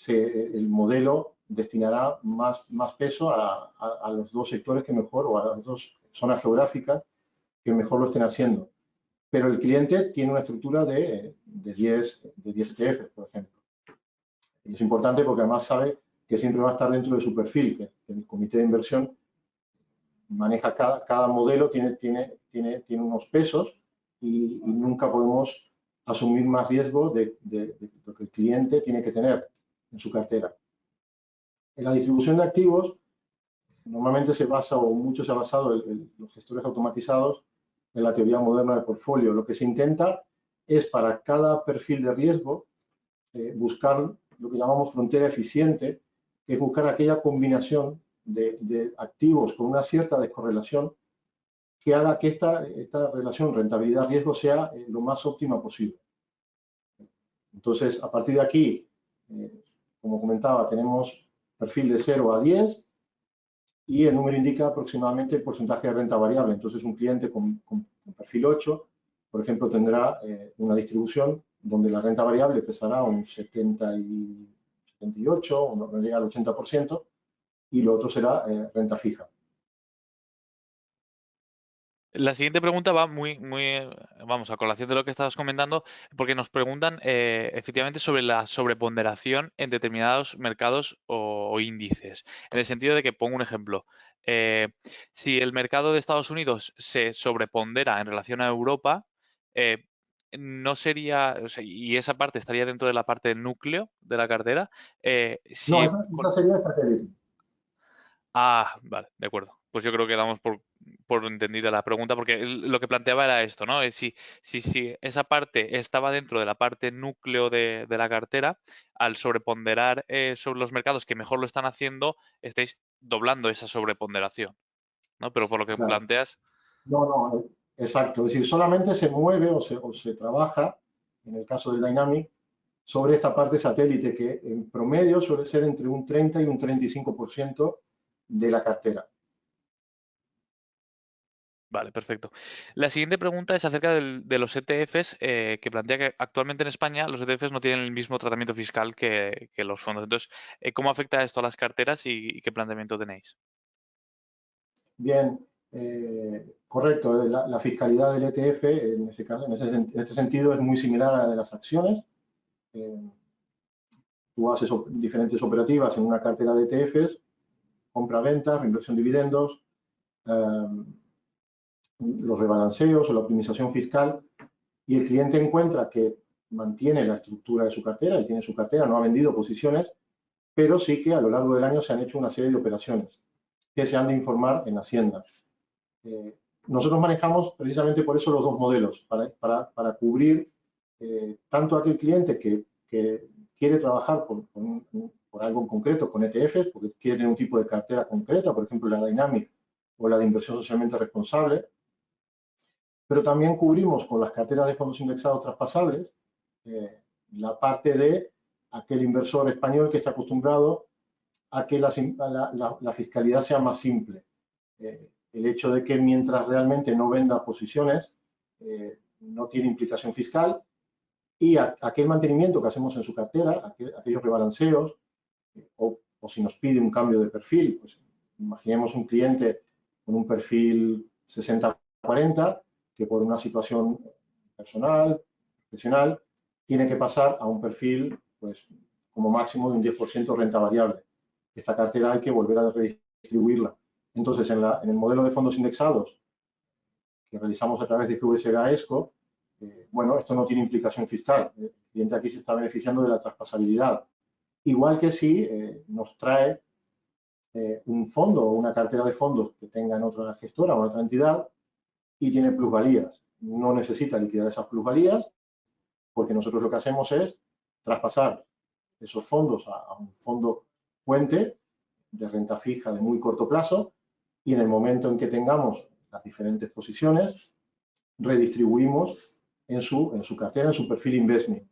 el modelo destinará más peso a los dos sectores que mejor, o a las dos zonas geográficas que mejor lo estén haciendo. Pero el cliente tiene una estructura de 10 ETF, por ejemplo. Y es importante porque además sabe que siempre va a estar dentro de su perfil, que el comité de inversión maneja cada modelo, tiene unos pesos y nunca podemos asumir más riesgo de lo que el cliente tiene que tener en su cartera. En la distribución de activos, normalmente se basa, o mucho se ha basado los gestores automatizados en la teoría moderna de portfolio. Lo que se intenta es para cada perfil de riesgo buscar lo que llamamos frontera eficiente, que es buscar aquella combinación de activos con una cierta descorrelación que haga que esta relación rentabilidad-riesgo sea lo más óptima posible. Entonces, a partir de aquí, como comentaba, tenemos perfil de 0 a 10 y el número indica aproximadamente el porcentaje de renta variable. Entonces, un cliente con perfil 8, por ejemplo, tendrá una distribución donde la renta variable pesará un 78, o no llega al 80%, y lo otro será renta fija. La siguiente pregunta va vamos, a colación de lo que estabas comentando, porque nos preguntan efectivamente sobre la sobreponderación en determinados mercados o índices. En el sentido de que, pongo un ejemplo, eh, si el mercado de Estados Unidos se sobrepondera en relación a Europa, eh, no sería, o sea, y esa parte estaría dentro de la parte del núcleo de la cartera, No, si esa sería el satélite. Ah, vale, de acuerdo. Pues yo creo que damos por entendida la pregunta, porque lo que planteaba era esto, ¿no? Si esa parte estaba dentro de la parte núcleo de la cartera, al sobreponderar sobre los mercados que mejor lo están haciendo, estáis doblando esa sobreponderación, ¿no? Pero por lo que Claro. planteas, No, exacto. Es decir, solamente se mueve o se trabaja, en el caso de Dynamic, sobre esta parte satélite, que en promedio suele ser entre un 30 y un 35% de la cartera. Vale, perfecto. La siguiente pregunta es acerca de los ETFs, que plantea que actualmente en España los ETFs no tienen el mismo tratamiento fiscal que los fondos. Entonces, ¿cómo afecta esto a las carteras y qué planteamiento tenéis? Bien, correcto. La fiscalidad del ETF en este sentido es muy similar a la de las acciones. Eh, Tú haces diferentes operativas en una cartera de ETFs, compra-venta, reinversión de dividendos, los rebalanceos o la optimización fiscal, y el cliente encuentra que mantiene la estructura de su cartera, él tiene su cartera, no ha vendido posiciones, pero sí que a lo largo del año se han hecho una serie de operaciones que se han de informar en Hacienda. Nosotros manejamos precisamente por eso los dos modelos, para cubrir tanto a aquel cliente que quiere trabajar por algo en concreto con ETFs, porque quiere tener un tipo de cartera concreta, por ejemplo la Dynamic o la de inversión socialmente responsable, pero también cubrimos con las carteras de fondos indexados traspasables la parte de aquel inversor español que está acostumbrado a que la fiscalidad sea más simple. El hecho de que mientras realmente no venda posiciones, no tiene implicación fiscal, y aquel mantenimiento que hacemos en su cartera, aquellos rebalanceos, o si nos pide un cambio de perfil, pues imaginemos un cliente con un perfil 60-40, que por una situación personal, profesional, tiene que pasar a un perfil, pues, como máximo de un 10% renta variable. Esta cartera hay que volver a redistribuirla. Entonces, en el modelo de fondos indexados que realizamos a través de GVSGA ESCO, bueno, esto no tiene implicación fiscal. El cliente aquí se está beneficiando de la traspasabilidad. Igual que si nos trae un fondo o una cartera de fondos que tenga en otra gestora o en otra entidad y tiene plusvalías. No necesita liquidar esas plusvalías, porque nosotros lo que hacemos es traspasar esos fondos a un fondo puente de renta fija de muy corto plazo, y en el momento en que tengamos las diferentes posiciones, redistribuimos en su cartera, en su perfil investment.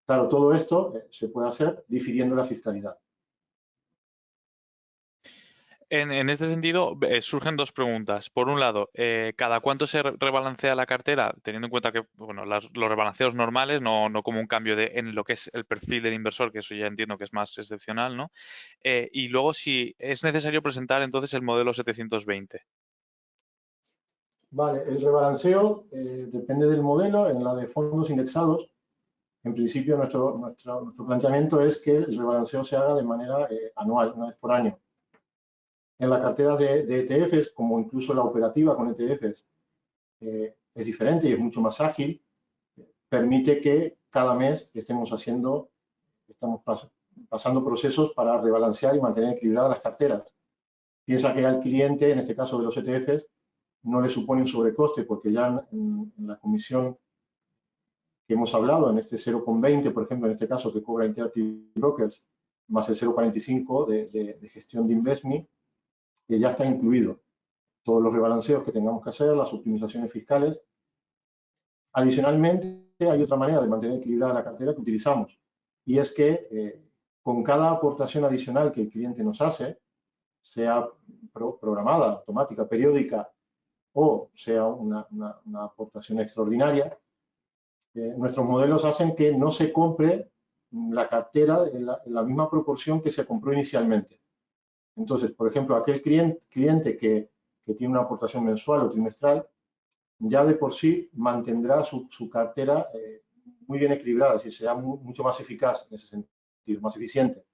Claro, todo esto se puede hacer difiriendo la fiscalidad. En este sentido, surgen dos preguntas. Por un lado, ¿cada cuánto se rebalancea la cartera? Teniendo en cuenta que, bueno, los rebalanceos normales, no como un cambio en lo que es el perfil del inversor, que eso ya entiendo que es más excepcional, ¿no? Y luego, si es necesario presentar entonces el modelo 720. Vale, el rebalanceo depende del modelo. En la de fondos indexados, en principio nuestro planteamiento es que el rebalanceo se haga de manera anual, una vez por año. En la cartera de ETFs, como incluso la operativa con ETFs, es diferente y es mucho más ágil, permite que cada mes estamos pasando procesos para rebalancear y mantener equilibradas las carteras. Piensa que al cliente, en este caso de los ETFs, no le supone un sobrecoste, porque ya en la comisión que hemos hablado, en este 0,20, por ejemplo, en este caso que cobra Interactive Brokers, más el 0,45 de gestión de InvestMe, que ya está incluido. Todos los rebalanceos que tengamos que hacer, las optimizaciones fiscales. Adicionalmente, hay otra manera de mantener equilibrada la cartera que utilizamos, y es que con cada aportación adicional que el cliente nos hace, sea programada, automática, periódica, o sea una aportación extraordinaria, nuestros modelos hacen que no se compre la cartera en la misma proporción que se compró inicialmente. Entonces, por ejemplo, aquel cliente que tiene una aportación mensual o trimestral, ya de por sí mantendrá su cartera muy bien equilibrada, es decir, será mucho más eficaz en ese sentido, más eficiente.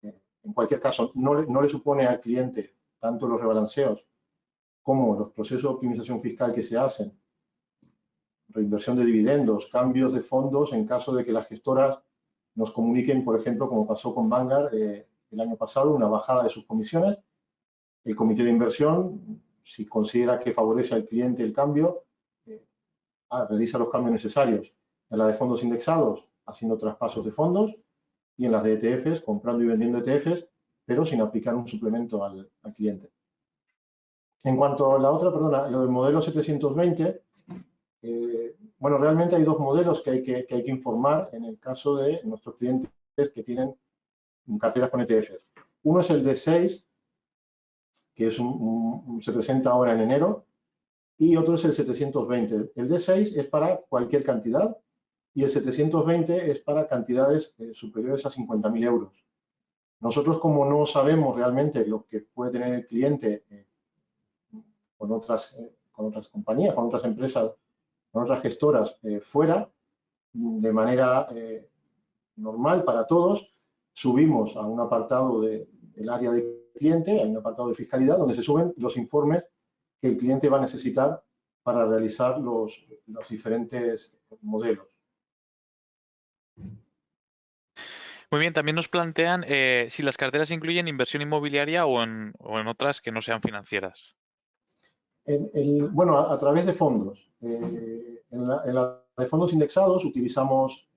En cualquier caso, no le supone al cliente tanto los rebalanceos como los procesos de optimización fiscal que se hacen, reinversión de dividendos, cambios de fondos en caso de que las gestoras nos comuniquen, por ejemplo, como pasó con Vanguard el año pasado, una bajada de sus comisiones. El comité de inversión, si considera que favorece al cliente el cambio, realiza los cambios necesarios. En la de fondos indexados, haciendo traspasos de fondos, y en las de ETFs, comprando y vendiendo ETFs, pero sin aplicar un suplemento al cliente. En cuanto a la otra, perdona, lo del modelo 720, Bueno, realmente hay dos modelos que hay que informar en el caso de nuestros clientes que tienen carteras con ETFs. Uno es el D6, que es se presenta ahora en enero, y otro es el 720. El D6 es para cualquier cantidad y el 720 es para cantidades superiores a 50.000 euros. Nosotros, como no sabemos realmente lo que puede tener el cliente con otras compañías, con otras empresas, con otras gestoras fuera, de manera normal para todos, subimos a un apartado del área de cliente, hay un apartado de fiscalidad donde se suben los informes que el cliente va a necesitar para realizar los diferentes modelos. Muy bien, también nos plantean si las carteras incluyen inversión inmobiliaria o en otras que no sean financieras. Bueno, a través de fondos. En la de fondos indexados utilizamos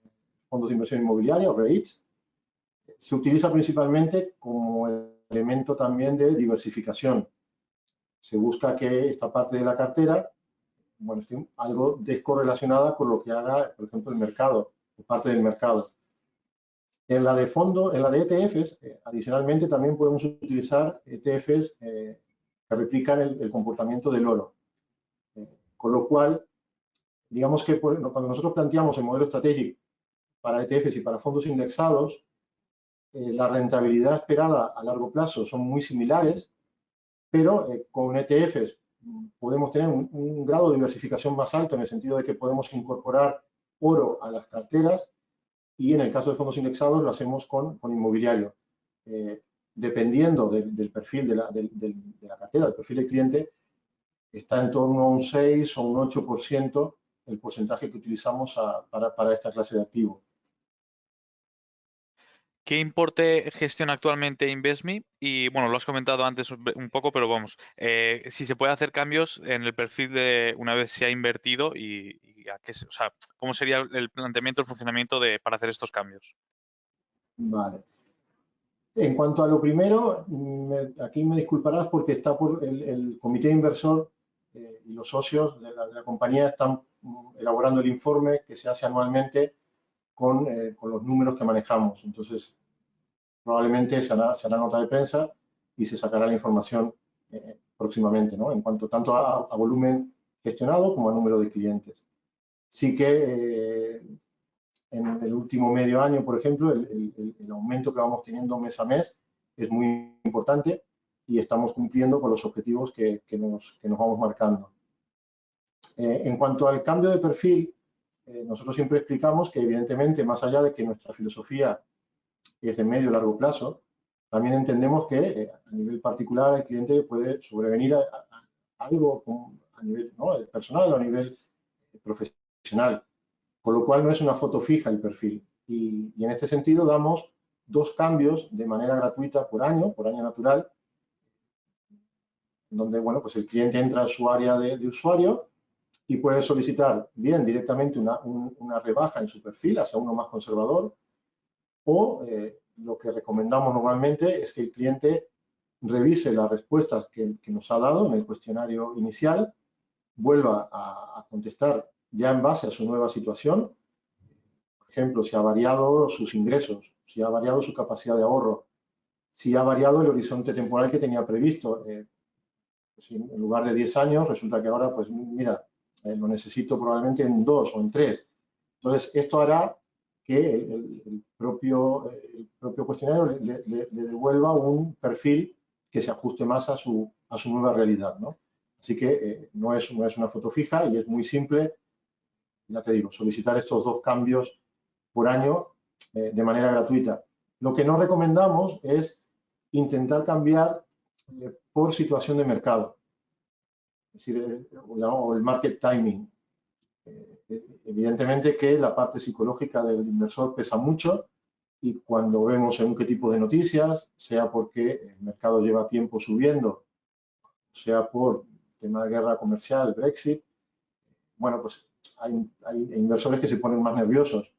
fondos de inversión inmobiliaria o REITs. Se utiliza principalmente como elemento también de diversificación. Se busca que esta parte de la cartera, bueno, esté algo descorrelacionada con lo que haga, por ejemplo, el mercado, o parte del mercado. En la de fondo, en la de ETFs, adicionalmente también podemos utilizar ETFs que replican el comportamiento del oro. Con lo cual, digamos que cuando nosotros planteamos el modelo estratégico para ETFs y para fondos indexados, la rentabilidad esperada a largo plazo son muy similares, pero con ETFs podemos tener un grado de diversificación más alto en el sentido de que podemos incorporar oro a las carteras y en el caso de fondos indexados lo hacemos con inmobiliario. Dependiendo del perfil de la cartera, del perfil del cliente, está en torno a un 6 o un 8% el porcentaje que utilizamos para esta clase de activo. ¿Qué importe gestiona actualmente Invesme? Y bueno, lo has comentado antes un poco, pero vamos, si se puede hacer cambios en el perfil de una vez se ha invertido y a qué, o sea, cómo sería el planteamiento, el funcionamiento para hacer estos cambios. Vale. En cuanto a lo primero, aquí me disculparás porque está por el comité inversor y los socios de la compañía están elaborando el informe que se hace anualmente con los números que manejamos. Entonces, probablemente se hará nota de prensa y se sacará la información próximamente, ¿no? En cuanto tanto a volumen gestionado como a número de clientes. Sí que en el último medio año, por ejemplo, el aumento que vamos teniendo mes a mes es muy importante y estamos cumpliendo con los objetivos que nos vamos marcando. En cuanto al cambio de perfil, nosotros siempre explicamos que evidentemente, más allá de que nuestra filosofía es de medio y largo plazo, también entendemos que a nivel particular el cliente puede sobrevenir a algo a nivel, ¿no?, personal o a nivel profesional, con lo cual no es una foto fija el perfil. Y en este sentido damos dos cambios de manera gratuita por año natural, donde bueno, pues el cliente entra a su área de usuario y puede solicitar bien directamente una rebaja en su perfil hacia uno más conservador o lo que recomendamos normalmente es que el cliente revise las respuestas que nos ha dado en el cuestionario inicial, vuelva a contestar ya en base a su nueva situación. Por ejemplo, si ha variado sus ingresos, si ha variado su capacidad de ahorro, si ha variado el horizonte temporal que tenía previsto. Pues en lugar de 10 años, resulta que ahora, pues mira, lo necesito probablemente en 2 o en 3. Entonces, esto hará que el propio cuestionario le devuelva un perfil que se ajuste más a su nueva realidad, ¿no? Así que no es una foto fija y es muy simple, ya te digo, solicitar estos dos cambios por año de manera gratuita. Lo que no recomendamos es intentar cambiar por situación de mercado, es decir, o el market timing. Evidentemente que la parte psicológica del inversor pesa mucho y cuando vemos según qué tipo de noticias, sea porque el mercado lleva tiempo subiendo, sea por tema de guerra comercial, Brexit, bueno, pues hay inversores que se ponen más nerviosos.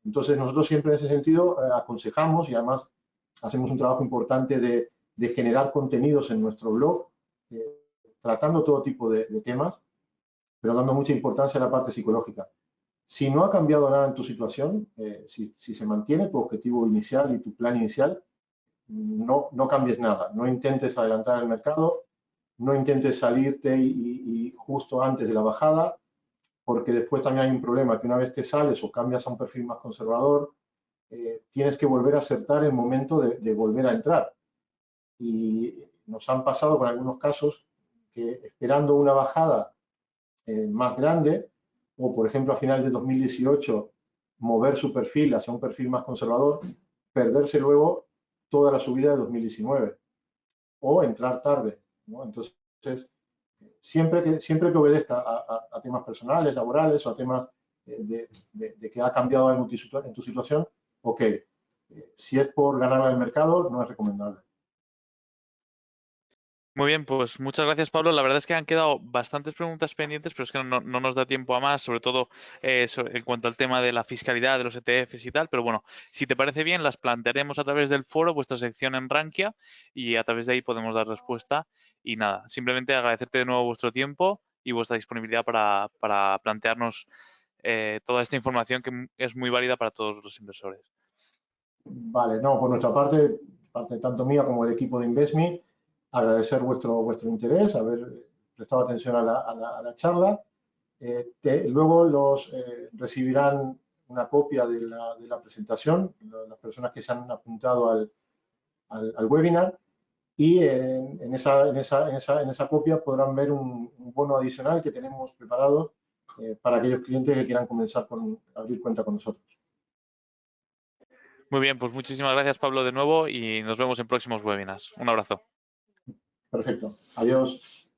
Entonces, nosotros siempre en ese sentido aconsejamos y además hacemos un trabajo importante de generar contenidos en nuestro blog, tratando todo tipo de temas. pero dando mucha importancia a la parte psicológica. Si no ha cambiado nada en tu situación, si se mantiene tu objetivo inicial y tu plan inicial, no cambies nada, no intentes adelantar el mercado, no intentes salirte y justo antes de la bajada, porque después también hay un problema, que una vez te sales o cambias a un perfil más conservador, tienes que volver a acertar el momento de volver a entrar. Y nos han pasado con algunos casos que esperando una bajada más grande, o por ejemplo a final de 2018 mover su perfil hacia un perfil más conservador, perderse luego toda la subida de 2019 o entrar tarde, ¿no? Entonces, siempre que obedezca a temas personales, laborales o a temas de que ha cambiado algo en tu situación, ok, si es por ganar al mercado, no es recomendable. Muy bien, pues muchas gracias, Pablo. La verdad es que han quedado bastantes preguntas pendientes, pero es que no nos da tiempo a más, sobre todo en cuanto al tema de la fiscalidad de los ETFs y tal. Pero bueno, si te parece bien, las plantearemos a través del foro, vuestra sección en Rankia, y a través de ahí podemos dar respuesta. Y nada, simplemente agradecerte de nuevo vuestro tiempo y vuestra disponibilidad para plantearnos toda esta información que es muy válida para todos los inversores. Vale, no, por nuestra parte, parte tanto mía como del equipo de InvestMe, agradecer vuestro interés, haber prestado atención a la charla. Luego recibirán una copia de la presentación, las personas que se han apuntado al webinar, y en esa copia podrán ver un bono adicional que tenemos preparado para aquellos clientes que quieran comenzar con abrir cuenta con nosotros. Muy bien, pues muchísimas gracias, Pablo, de nuevo y nos vemos en próximos webinars. Un abrazo. Perfecto. Adiós.